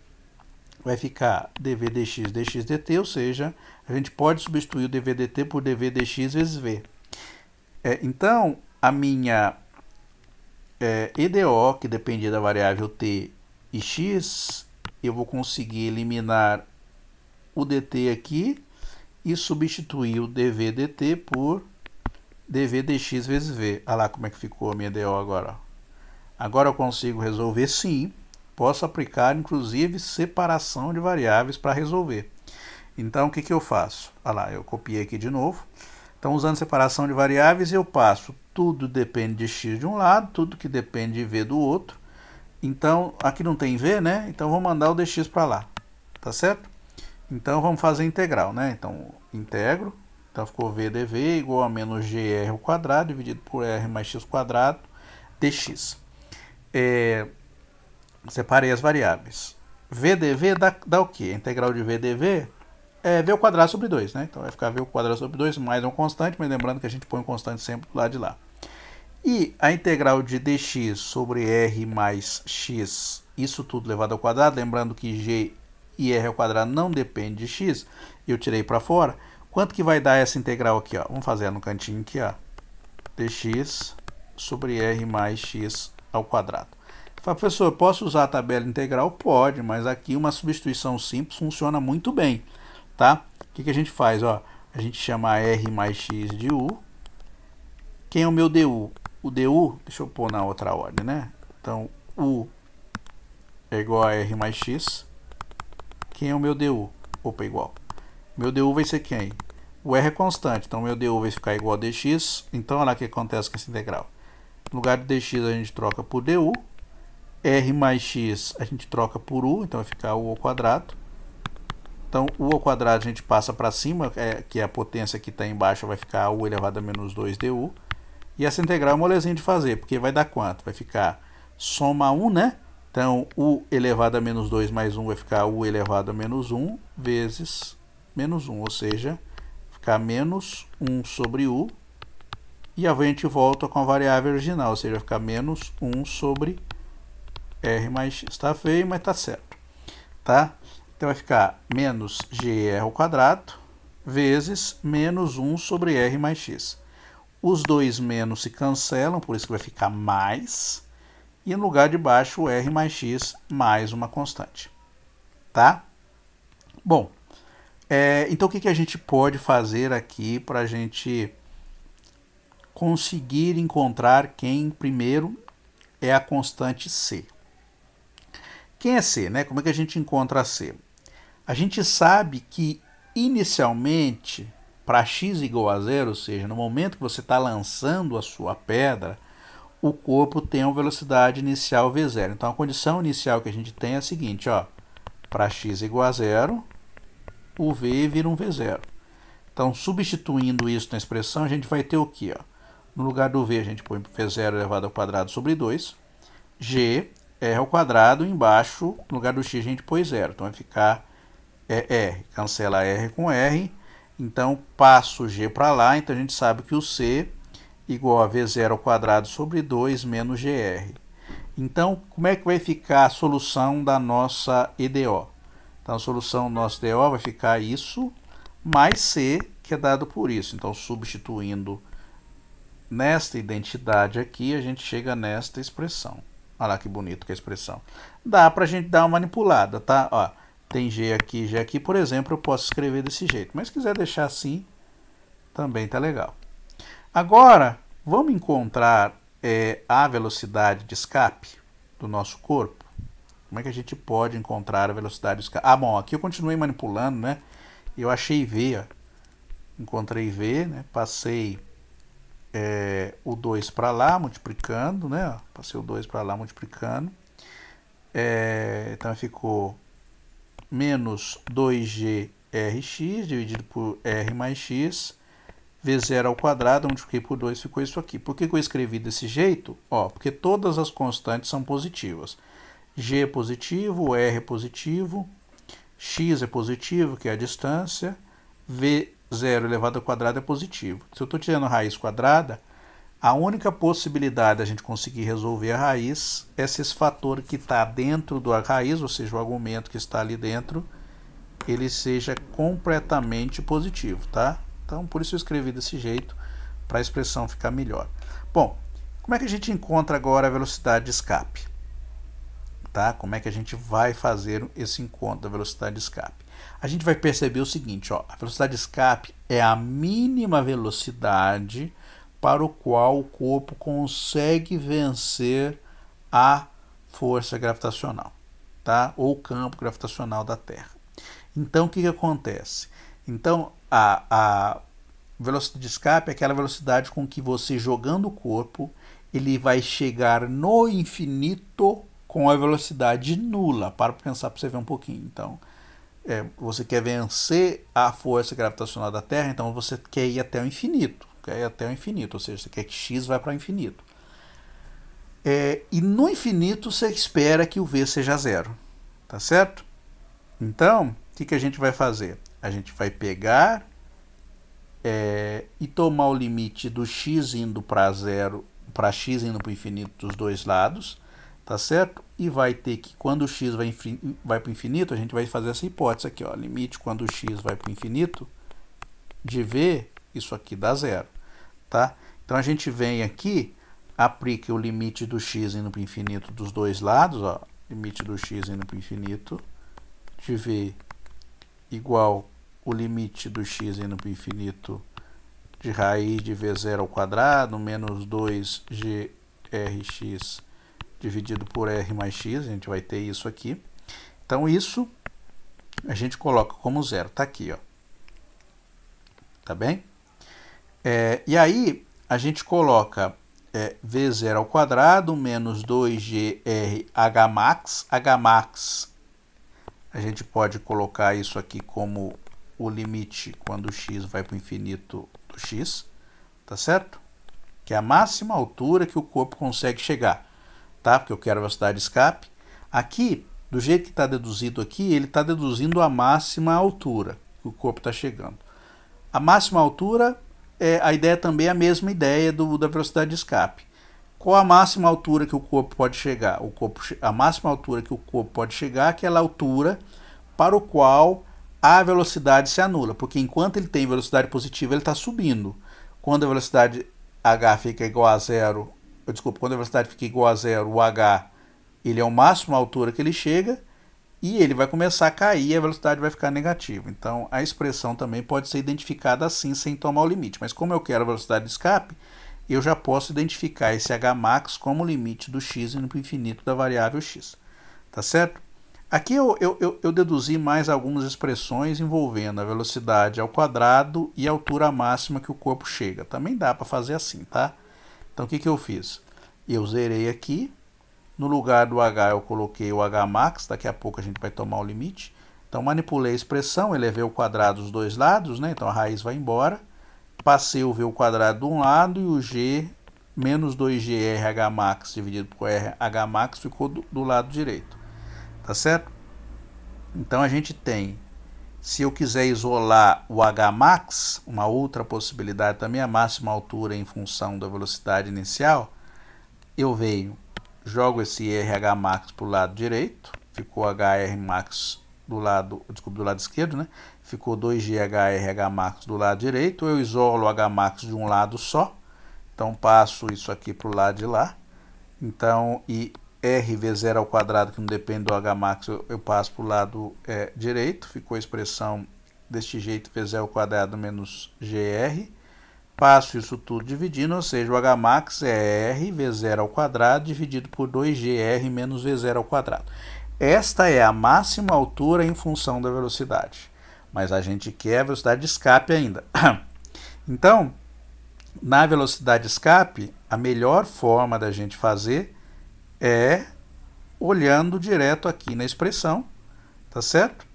[SPEAKER 1] vai ficar dv dx, dx dt, ou seja, a gente pode substituir o dv dt por dv dx vezes v. Então a minha EDO, que dependia da variável t e x, eu vou conseguir eliminar o dt aqui e substituir o dv dt por dv dx vezes v. Olha lá como é que ficou a minha EDO agora. Ó. Agora eu consigo resolver sim. Posso aplicar, inclusive, separação de variáveis para resolver. Então, o que eu faço? Olha lá, eu copiei aqui de novo. Então, usando separação de variáveis, eu passo tudo depende de x de um lado, tudo que depende de v do outro. Então, aqui não tem v, né? Então, vou mandar o dx para lá. Tá certo? Então, vamos fazer integral, né? Então, integro. Então, ficou v dv igual a menos gr ao quadrado, dividido por r mais x quadrado, dx. Separei as variáveis. v dv dá o quê? A integral de v dv é v ao quadrado sobre 2, né? Então vai ficar v ao quadrado sobre 2 mais um constante, mas lembrando que a gente põe um constante sempre do lado de lá. E a integral de dx sobre r mais x, isso tudo elevado ao quadrado, lembrando que g e r ao quadrado não depende de x, eu tirei para fora. Quanto que vai dar essa integral aqui, ó? Vamos fazer no cantinho aqui, ó. dx sobre r mais x ao quadrado. Fala, professor, posso usar a tabela integral? Pode, mas aqui uma substituição simples funciona muito bem, tá? O que a gente faz? Ó, a gente chama r mais x de u. Quem é o meu du? O du, deixa eu pôr na outra ordem, né? Então, u é igual a r mais x. Quem é o meu du? Opa, igual. Meu du vai ser quem? O r é constante, então meu du vai ficar igual a dx. Então, olha lá o que acontece com essa integral. No lugar de dx, a gente troca por du. R mais x a gente troca por u, então vai ficar u ao quadrado. Então, u ao quadrado a gente passa para cima, que é a potência que está embaixo, vai ficar u elevado a menos 2 du. E essa integral é molezinha de fazer, porque vai dar quanto? Vai ficar soma 1, né? Então, u elevado a menos 2 mais 1 vai ficar u elevado a menos 1 vezes menos 1, ou seja, ficar menos 1 sobre u. E a gente volta com a variável original, ou seja, vai ficar menos 1 sobre r mais x. Tá feio, mas tá certo. Tá? Então vai ficar menos gr ao quadrado vezes menos 1 sobre r mais x. Os dois menos se cancelam, por isso que vai ficar mais. E no lugar de baixo, o r mais x mais uma constante. Tá? Bom, então o que a gente pode fazer aqui para a gente conseguir encontrar quem primeiro é a constante c? Quem é C, né? Como é que a gente encontra C? A gente sabe que, inicialmente, para x igual a zero, ou seja, no momento que você está lançando a sua pedra, o corpo tem uma velocidade inicial v0. Então, a condição inicial que a gente tem é a seguinte, ó. Para x igual a zero, o v vira um v0. Então, substituindo isso na expressão, a gente vai ter o quê? Ó? No lugar do v, a gente põe v0 elevado ao quadrado sobre 2. G r ao quadrado, embaixo, no lugar do x, a gente põe 0. Então, vai ficar r. Cancela r com r. Então, passo o g para lá. Então, a gente sabe que o c igual a v0 ao quadrado sobre 2 menos gr. Então, como é que vai ficar a solução da nossa EDO? Então, a solução do nosso EDO vai ficar isso, mais c, que é dado por isso. Então, substituindo nesta identidade aqui, a gente chega nesta expressão. Olha lá que bonito que é a expressão. Dá para a gente dar uma manipulada, tá? Ó, tem G aqui, por exemplo, eu posso escrever desse jeito. Mas se quiser deixar assim, também tá legal. Agora, vamos encontrar a velocidade de escape do nosso corpo. Como é que a gente pode encontrar a velocidade de escape? Ah, bom, aqui eu continuei manipulando, né? Eu achei V, ó. Encontrei V, né? Passei o 2 para lá, multiplicando, né? Passei o 2 para lá, multiplicando. Então ficou menos 2grx dividido por r mais x V0 ao quadrado, multipliquei por 2, ficou isso aqui. Por que eu escrevi desse jeito? Ó, porque todas as constantes são positivas. G é positivo, R é positivo, X é positivo, que é a distância, V0 elevado ao quadrado é positivo. Se eu estou tirando raiz quadrada, a única possibilidade de a gente conseguir resolver a raiz é se esse fator que está dentro da raiz, ou seja, o argumento que está ali dentro, ele seja completamente positivo, tá? Então, por isso eu escrevi desse jeito, para a expressão ficar melhor. Bom, como é que a gente encontra agora a velocidade de escape? Tá? Como é que a gente vai fazer esse encontro da velocidade de escape? A gente vai perceber o seguinte, ó, a velocidade de escape é a mínima velocidade para o qual o corpo consegue vencer a força gravitacional, tá? Ou o campo gravitacional da Terra. Então, o que acontece? Então, a velocidade de escape é aquela velocidade com que você, jogando o corpo, ele vai chegar no infinito com a velocidade nula. Para pensar para você ver um pouquinho. Então, você quer vencer a força gravitacional da Terra, então você quer ir até o infinito. Quer ir até o infinito, ou seja, você quer que x vá para o infinito. E no infinito você espera que o v seja zero. Tá certo? Então, o que a gente vai fazer? A gente vai pegar e tomar o limite do x indo para zero, para x indo para o infinito dos dois lados, tá certo? E vai ter que, quando o x vai para o infinito, a gente vai fazer essa hipótese aqui, ó, limite quando o x vai para o infinito de v, isso aqui dá zero, tá? Então a gente vem aqui, aplica o limite do x indo para o infinito dos dois lados, ó, limite do x indo para o infinito de v igual o limite do x indo para o infinito de raiz de v0 ao quadrado menos 2grx dividido por r mais x, a gente vai ter isso aqui. Então isso a gente coloca como zero, tá aqui, ó. Tá bem? E aí a gente coloca v0 ao quadrado menos 2grh max. H max a gente pode colocar isso aqui como o limite quando o x vai para o infinito do x, tá certo? Que é a máxima altura que o corpo consegue chegar, tá? Porque eu quero a velocidade de escape. Aqui, do jeito que está deduzido aqui, ele está deduzindo a máxima altura que o corpo está chegando. A máxima altura, a ideia também é a mesma ideia da velocidade de escape. Qual a máxima altura que o corpo pode chegar? A máxima altura que o corpo pode chegar é aquela altura para o qual a velocidade se anula, porque enquanto ele tem velocidade positiva, ele está subindo. Quando a velocidade h fica igual a zero, quando a velocidade fica igual a zero, o h ele é o máximo a altura que ele chega, e ele vai começar a cair e a velocidade vai ficar negativa. Então a expressão também pode ser identificada assim, sem tomar o limite. Mas como eu quero a velocidade de escape, eu já posso identificar esse h max como limite do x indo para o infinito da variável x. Tá certo? Aqui eu deduzi mais algumas expressões envolvendo a velocidade ao quadrado e a altura máxima que o corpo chega. Também dá para fazer assim, tá? Então o que eu fiz? Eu zerei aqui. No lugar do h eu coloquei o h max. Daqui a pouco a gente vai tomar o limite. Então manipulei a expressão, elevei o quadrado dos dois lados, né? Então a raiz vai embora. Passei o v ao quadrado de um lado e o g menos 2grh max dividido por rh max ficou do lado direito. Tá certo? Então a gente tem, se eu quiser isolar o h max, uma outra possibilidade também, a máxima altura em função da velocidade inicial, eu venho, jogo esse rh max para o lado direito, ficou hr max do lado esquerdo, né? Ficou 2grh max do lado direito, eu isolo o h max de um lado só, então passo isso aqui para o lado de lá, então, e rv0 ao quadrado, que não depende do h max, eu passo para o lado direito, ficou a expressão deste jeito, v0 ao quadrado menos gr, passo isso tudo dividindo, ou seja, o h max é r v0 ao quadrado dividido por 2gr menos v0 ao quadrado. Esta é a máxima altura em função da velocidade, mas a gente quer a velocidade de escape ainda. Então, na velocidade de escape, a melhor forma da gente fazer é olhando direto aqui na expressão, tá certo?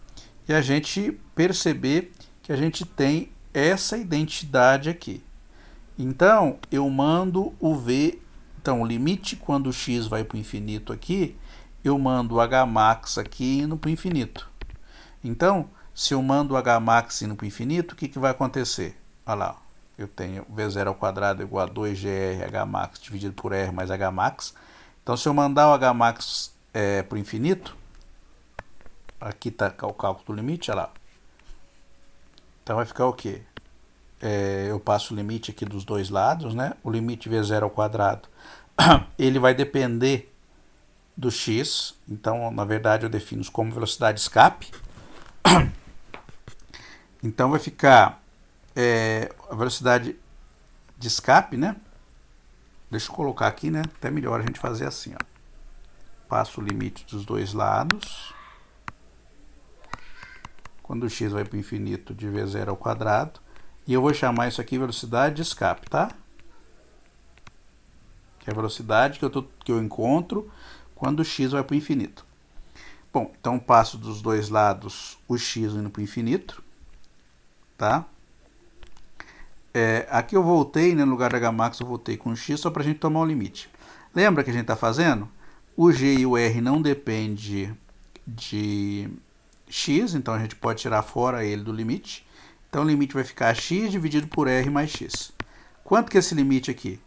[SPEAKER 1] E a gente perceber que a gente tem essa identidade aqui. Então, eu mando o V, então o limite quando o x vai para o infinito aqui, eu mando o Hmax aqui indo para o infinito. Então, se eu mando o Hmax indo para o infinito, o que, que vai acontecer? Olha lá, eu tenho V0 ao quadrado igual a 2GR Hmax dividido por R mais Hmax. Então, se eu mandar o Hmax para o infinito, aqui está o cálculo do limite, olha lá. Então, vai ficar o quê? Eu passo o limite aqui dos dois lados, né? O limite V0 ao quadrado, ele vai depender do x. Então, na verdade, eu defino como velocidade de escape. Então, vai ficar a velocidade de escape, né? Deixa eu colocar aqui, né? Até melhor a gente fazer assim, ó. Passo o limite dos dois lados. Quando o x vai para o infinito, de V0 ao quadrado. E eu vou chamar isso aqui velocidade de escape, tá? Que é a velocidade que eu encontro quando o x vai para o infinito. Bom, então passo dos dois lados o x indo para o infinito, tá? Aqui eu voltei, né, no lugar da Hmax eu voltei com o x só para a gente tomar o limite. Lembra que a gente está fazendo? O g e o r não dependem de x, então a gente pode tirar fora ele do limite. Então, o limite vai ficar x dividido por r mais x. Quanto que é esse limite aqui?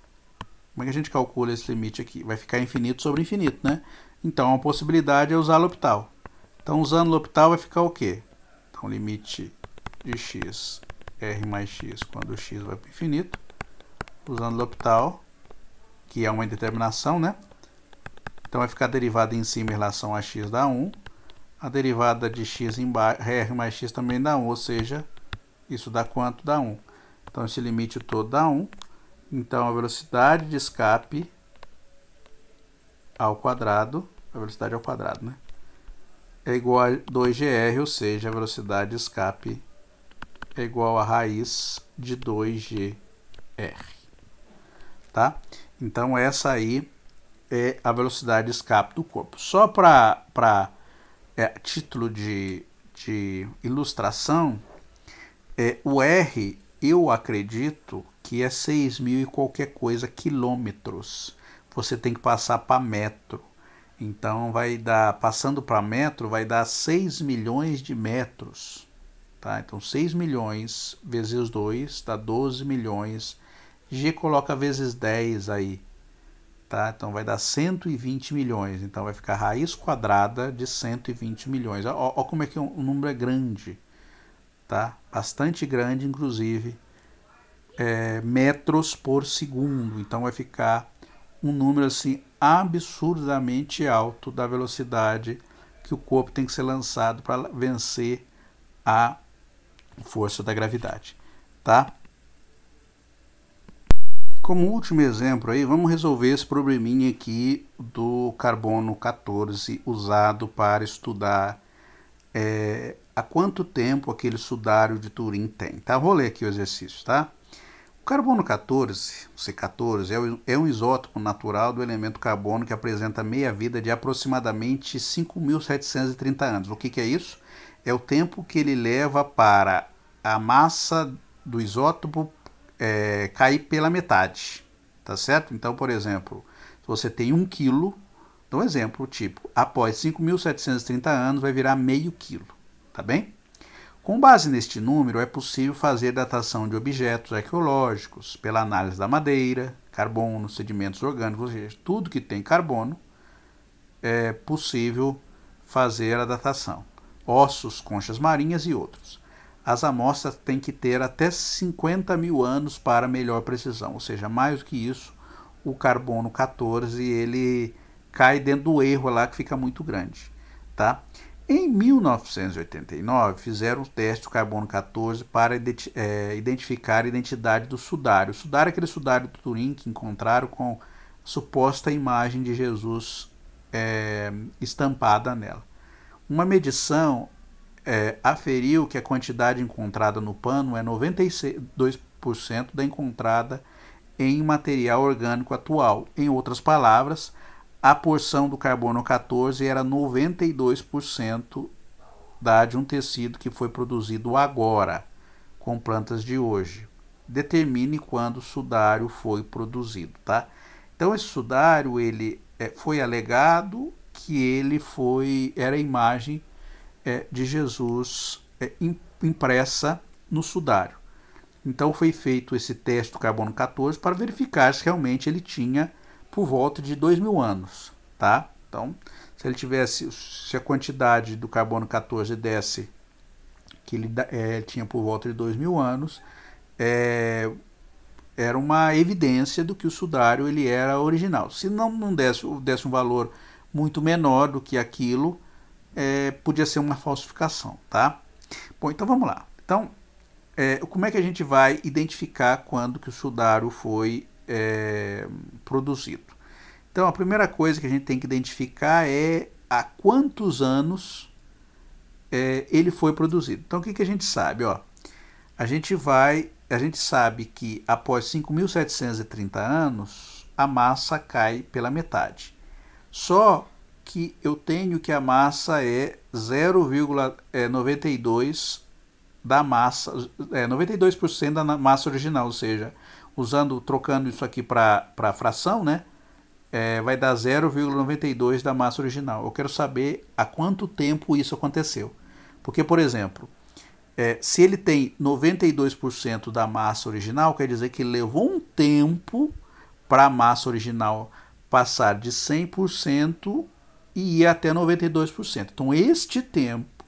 [SPEAKER 1] Como é que a gente calcula esse limite aqui? Vai ficar infinito sobre infinito, né? Então, a possibilidade é usar L'Hopital. Então, usando L'Hopital, vai ficar o quê? Então, limite de x, r mais x, quando o x vai para o infinito. Usando L'Hopital, que é uma indeterminação, né? Então, vai ficar a derivada em cima em relação a x dá 1. A derivada de x embaixo, r mais x também dá 1, ou seja... Isso dá quanto? Dá 1. Então, esse limite todo dá 1. Então, a velocidade de escape ao quadrado, a velocidade ao quadrado, né? É igual a 2GR, ou seja, a velocidade de escape é igual a raiz de 2GR. Tá? Então, essa aí é a velocidade de escape do corpo. Só para título de ilustração, o R, eu acredito que é 6.000 e qualquer coisa quilômetros. Você tem que passar para metro. Então, vai dar, passando para metro, vai dar 6 milhões de metros. Tá? Então, 6 milhões vezes 2 dá 12 milhões. G coloca vezes 10 aí. Tá? Então, vai dar 120 milhões. Então, vai ficar raiz quadrada de 120 milhões. Olha como é que o número é grande. Tá? Bastante grande, inclusive, metros por segundo. Então, vai ficar um número assim absurdamente alto da velocidade que o corpo tem que ser lançado para vencer a força da gravidade. Tá? Como último exemplo aí, vamos resolver esse probleminha aqui do carbono 14 usado para estudar há quanto tempo aquele sudário de Turim tem. Tá? Vou ler aqui o exercício, tá? O carbono 14, C14, é um isótopo natural do elemento carbono que apresenta meia-vida de aproximadamente 5.730 anos. O que é isso? É o tempo que ele leva para a massa do isótopo cair pela metade, tá certo? Então, por exemplo, se você tem 1 quilo, dou um exemplo, tipo, após 5.730 anos vai virar meio quilo, tá bem? Com base neste número, é possível fazer datação de objetos arqueológicos pela análise da madeira, carbono, sedimentos orgânicos, ou seja, tudo que tem carbono é possível fazer a datação. Ossos, conchas marinhas e outros. As amostras têm que ter até 50 mil anos para melhor precisão, ou seja, mais do que isso, o carbono 14 ele cai dentro do erro lá que fica muito grande, tá? Em 1989, fizeram um teste do carbono 14 para identificar a identidade do sudário. O sudário é aquele sudário do Turim que encontraram com a suposta imagem de Jesus estampada nela. Uma medição aferiu que a quantidade encontrada no pano é 92% da encontrada em material orgânico atual. Em outras palavras, a porção do carbono 14 era 92% da de um tecido que foi produzido agora. com plantas de hoje. Determine quando o sudário foi produzido, tá? Então esse sudário, ele foi alegado que ele era a imagem de Jesus impressa no sudário. Então foi feito esse teste do carbono 14 para verificar se realmente ele tinha por volta de 2.000 anos, tá? Então, se a quantidade do carbono 14 desse que ele tinha por volta de 2.000 anos, era uma evidência do que o sudário ele era original. Se não desse um valor muito menor do que aquilo, podia ser uma falsificação, tá? Bom, então vamos lá. Então, como é que a gente vai identificar quando que o sudário foi produzido? Então, a primeira coisa que a gente tem que identificar é há quantos anos ele foi produzido. Então, o que a gente sabe? Ó, a gente sabe que após 5.730 anos, a massa cai pela metade. Só que eu tenho que a massa é 0,92 da massa, 92% da massa original, ou seja, trocando isso aqui para fração, né? Vai dar 0,92 da massa original. Eu quero saber há quanto tempo isso aconteceu. Porque, por exemplo, se ele tem 92% da massa original, quer dizer que levou um tempo para a massa original passar de 100% e ir até 92%. Então, este tempo,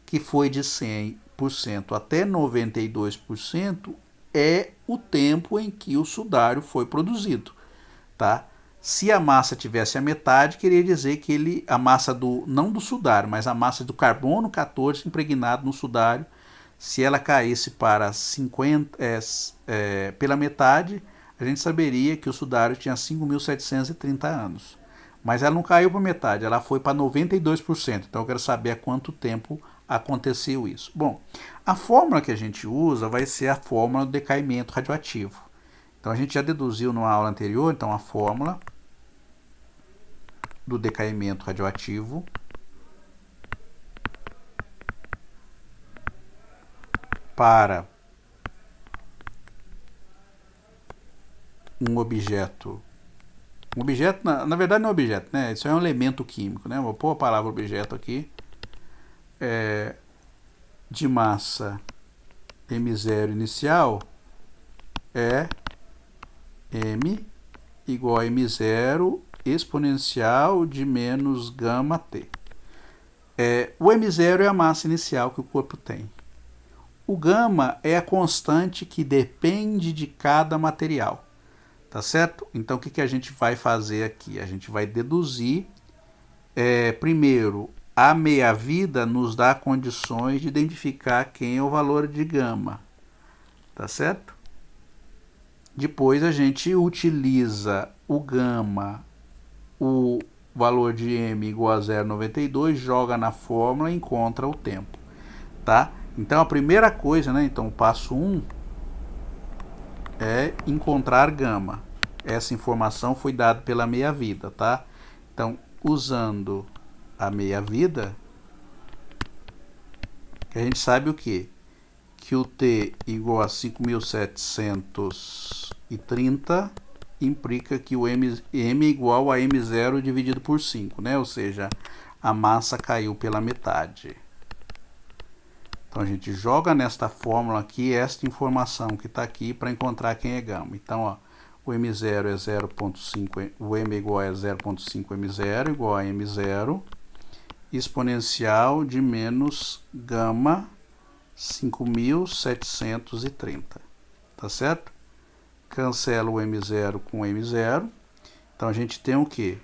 [SPEAKER 1] que foi de 100% até 92%, é o tempo em que o sudário foi produzido, tá? Se a massa tivesse a metade, queria dizer que a massa não do sudário, mas a massa do carbono 14 impregnado no sudário, se ela caísse para 50, pela metade, a gente saberia que o sudário tinha 5.730 anos. Mas ela não caiu para metade, ela foi para 92%. Então eu quero saber há quanto tempo aconteceu isso. Bom, a fórmula que a gente usa vai ser a fórmula do decaimento radioativo. Então a gente já deduziu numa aula anterior, então a fórmula do decaimento radioativo para um objeto, na verdade não é objeto, né? Isso é um elemento químico, né? Vou pôr a palavra objeto aqui, de massa m0 inicial é m igual a m0 exponencial de menos gama t. O m0 é a massa inicial que o corpo tem. O gama é a constante que depende de cada material, tá certo? Então o que a gente vai fazer aqui? A gente vai deduzir, primeiro, a meia-vida nos dá condições de identificar quem é o valor de gama, tá certo? Depois a gente utiliza o gama, o valor de m igual a 0,92, joga na fórmula e encontra o tempo, tá? Então a primeira coisa, né? Então o passo 1 é encontrar gama. Essa informação foi dada pela meia-vida, tá? Então, usando a meia-vida, a gente sabe o quê? Que o T igual a 5.730 implica que o M é igual a M0 dividido por 5, né? Ou seja, a massa caiu pela metade. Então a gente joga nesta fórmula aqui esta informação que está aqui para encontrar quem é gama. Então, ó, o M0 é 0,5, o M igual a 0,5 M0 igual a M0 exponencial de menos gama 5.730, tá certo? Cancela o M0 com o M0, então a gente tem o quê?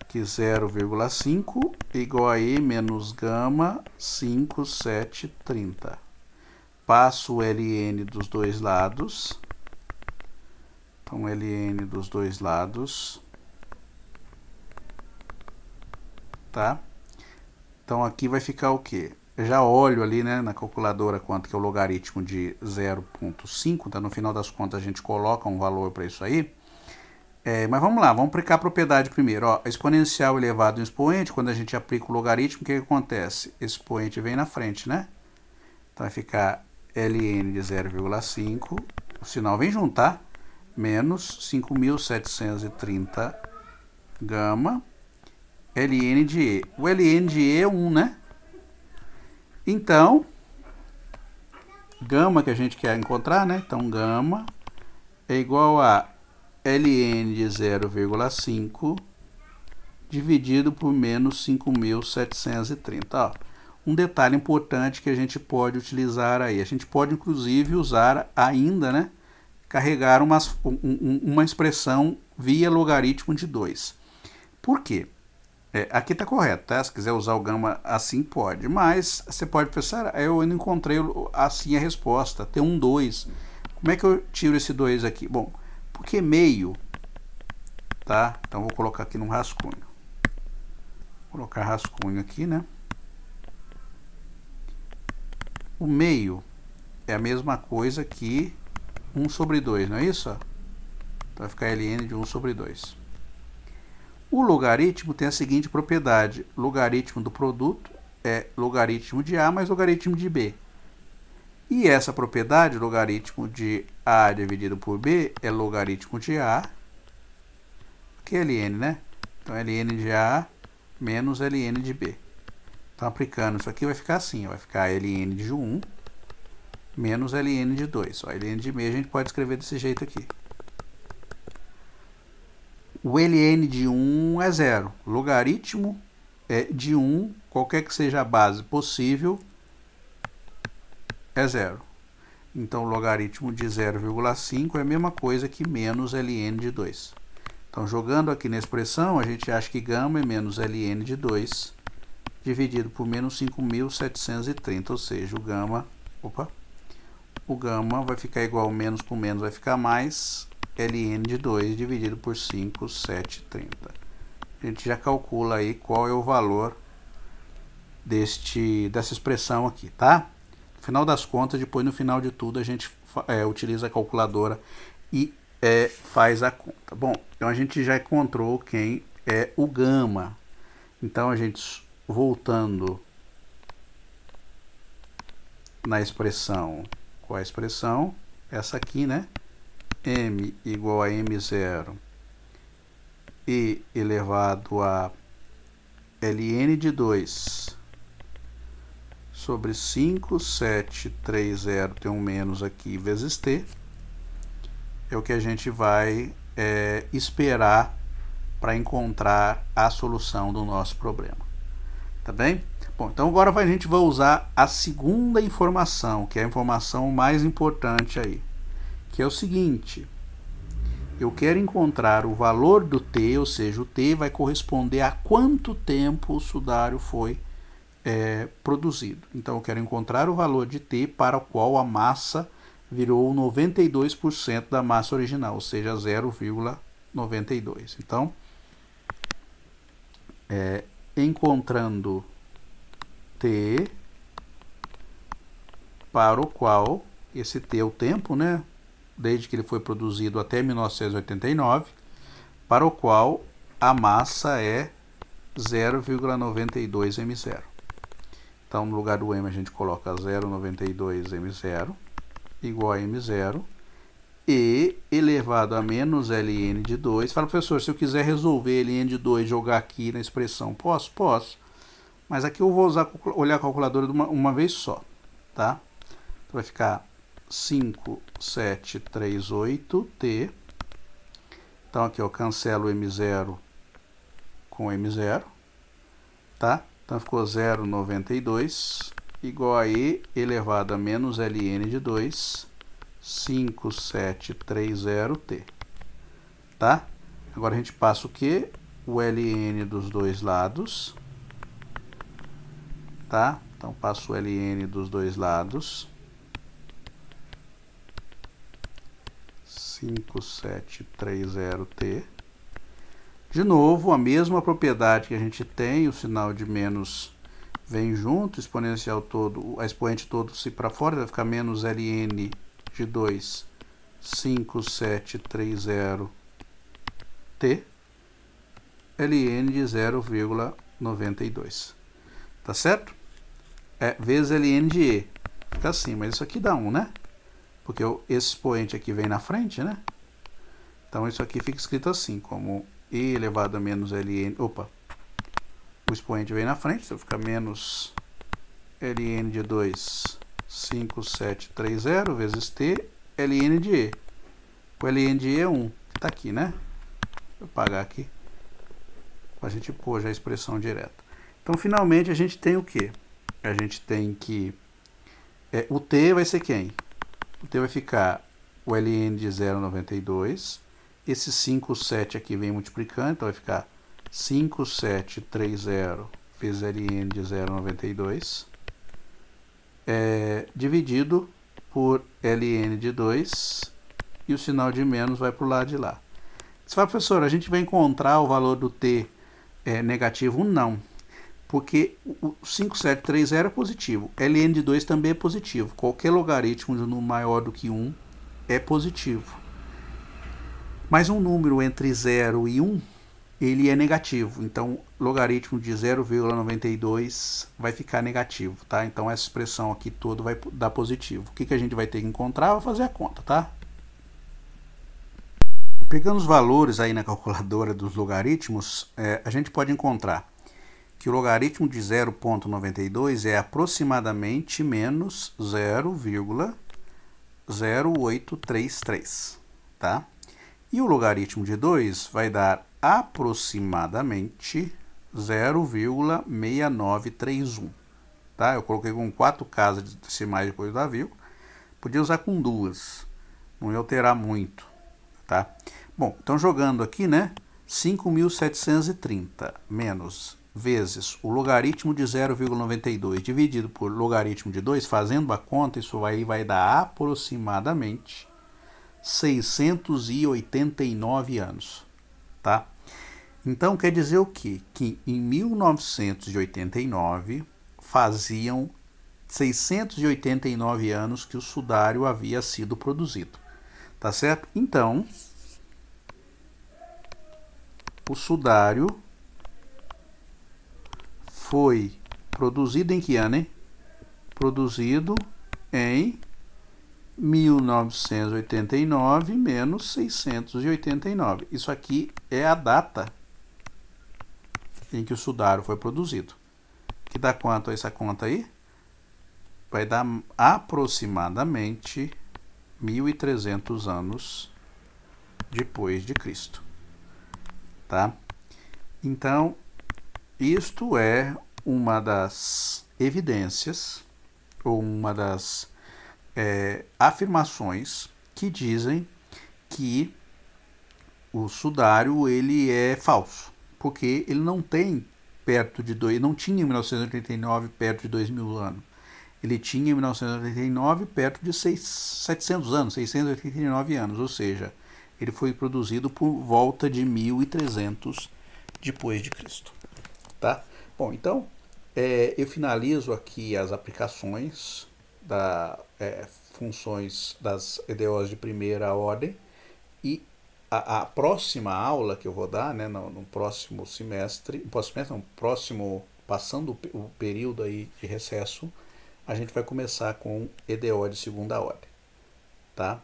[SPEAKER 1] Que 0,5 igual a E menos gama 5.730. Passo o ln dos dois lados, então ln dos dois lados, tá? Então aqui vai ficar o quê? Eu já olho ali, né, na calculadora quanto que é o logaritmo de 0,5, tá? No final das contas a gente coloca um valor para isso aí. Mas vamos lá, vamos aplicar a propriedade primeiro. Ó, exponencial elevado em expoente, quando a gente aplica o logaritmo, o que acontece? Esse expoente vem na frente, né? Então vai ficar ln de 0,5, o sinal vem junto, tá? Menos 5.730 gama, ln de E. O ln de E é 1, né? Então, gama que a gente quer encontrar, né? Então, gama é igual a ln de 0,5 dividido por menos 5.730. Ó, um detalhe importante que a gente pode utilizar aí. A gente pode, inclusive, usar ainda, né? Carregar uma expressão via logaritmo de 2. Por quê? Aqui está correto, tá? Se quiser usar o gama assim, pode. Mas você pode pensar, eu não encontrei assim a resposta. Tem um 2. Como é que eu tiro esse 2 aqui? Bom, porque meio, tá? Então vou colocar aqui no rascunho. Vou colocar rascunho aqui, né? O meio é a mesma coisa que 1 sobre 2, não é isso? Então vai ficar ln de 1 sobre 2. O logaritmo tem a seguinte propriedade: logaritmo do produto é logaritmo de A mais logaritmo de B. E essa propriedade, logaritmo de A dividido por B, é logaritmo de A, que é ln, né? Então, ln de A menos ln de B. Então, aplicando isso aqui, vai ficar assim, vai ficar ln de 1 menos ln de 2. Ó, ln de meio a gente pode escrever desse jeito aqui. O ln de 1 é 0. Logaritmo de 1, qualquer que seja a base possível, é 0. Então, o logaritmo de 0,5 é a mesma coisa que menos ln de 2. Então, jogando aqui na expressão, a gente acha que gama é menos ln de 2 dividido por menos 5.730, ou seja, o gama vai ficar igual, menos com menos vai ficar mais, ln de 2 dividido por 5.730. A gente já calcula aí qual é o valor dessa expressão aqui, tá? No final das contas, depois no final de tudo, a gente utiliza a calculadora e faz a conta. Bom, então a gente já encontrou quem é o gama. Então a gente, voltando na expressão, qual é a expressão? Essa aqui, né? M igual a M0 e elevado a ln de 2 sobre 5.730, tem um menos aqui, vezes t, é o que a gente vai esperar para encontrar a solução do nosso problema. Tá bem? Bom, então agora a gente vai usar a segunda informação, que é a informação mais importante aí, que é o seguinte: eu quero encontrar o valor do T, ou seja, o T vai corresponder a quanto tempo o sudário foi produzido. Então eu quero encontrar o valor de T para o qual a massa virou 92% da massa original, ou seja, 0,92. Então, encontrando T para o qual, esse T é o tempo, né? Desde que ele foi produzido até 1989, para o qual a massa é 0,92 M0. Então, no lugar do M, a gente coloca 0,92 M0 igual a M0 e elevado a menos ln de 2. Fala, professor, se eu quiser resolver ln de 2 e jogar aqui na expressão, posso? Posso. Mas aqui eu vou olhar a calculadora de uma vez só, tá? Então, vai ficar 5.738T. Então, aqui eu cancelo M0 com M0, tá? Então, ficou 0,92 igual a E elevado a menos ln de 2, 5.730T, tá? Agora a gente passa o quê? O ln dos dois lados, tá? Então, passo o ln dos dois lados, 5.730T. De novo, a mesma propriedade que a gente tem, o sinal de menos vem junto, exponencial todo, a expoente todo se para fora, vai ficar menos ln de 2, 5.730T, ln de 0,92. Tá certo? Vezes ln de E. fica assim, mas isso aqui dá 1, né? Porque esse expoente aqui vem na frente, né? Então isso aqui fica escrito assim, como e elevado a menos ln... Opa! O expoente vem na frente, então fica menos ln de 2, 5730 vezes t, ln de e. O ln de e é 1, que está aqui, né? Vou apagar aqui, para a gente pôr já a expressão direta. Então, finalmente, a gente tem o quê? A gente tem que... o t vai ser quem? O t vai ficar o ln de 0,92. Esse 57 aqui vem multiplicando, então vai ficar 5730 vezes ln de 0,92 dividido por ln de 2 e o sinal de menos vai para o lado de lá. Você fala, professor, a gente vai encontrar o valor do t negativo? Não, porque o 5730 é positivo, ln de 2 também é positivo, qualquer logaritmo de um número maior do que 1 é positivo. Mas um número entre 0 e 1, ele é negativo. Então, logaritmo de 0,92 vai ficar negativo, tá? Então, essa expressão aqui toda vai dar positivo. O que a gente vai ter que encontrar? Vou fazer a conta, tá? Pegando os valores aí na calculadora dos logaritmos, a gente pode encontrar que o logaritmo de 0,92 é aproximadamente menos 0,0833, tá? E o logaritmo de 2 vai dar aproximadamente 0,6931, tá? Eu coloquei com 4 casas decimais depois da vírgula, podia usar com 2, não ia alterar muito, tá? Bom, então jogando aqui, né, 5.730 menos vezes o logaritmo de 0,92 dividido por logaritmo de 2, fazendo a conta, isso aí vai dar aproximadamente 689 anos, tá? Então, quer dizer o quê? Que em 1989 faziam 689 anos que o sudário havia sido produzido, tá certo? Então, o sudário foi produzido em que ano, hein? Produzido em 1989 menos 689. Isso aqui é a data em que o sudário foi produzido. Que dá quanto essa conta aí? Vai dar aproximadamente 1.300 anos depois de Cristo. Tá? Então, isto é uma das evidências, ou uma das afirmações que dizem que o sudário ele é falso, porque ele não tem perto de não tinha em 1989 perto de 2.000 anos, ele tinha em 1989 perto de 700 anos, 689 anos, ou seja, ele foi produzido por volta de 1.300 depois de Cristo, tá? Bom, então eu finalizo aqui as aplicações das funções das EDOs de primeira ordem, e a próxima aula que eu vou dar, né, no próximo semestre, passando o período aí de recesso, a gente vai começar com EDO de segunda ordem, tá?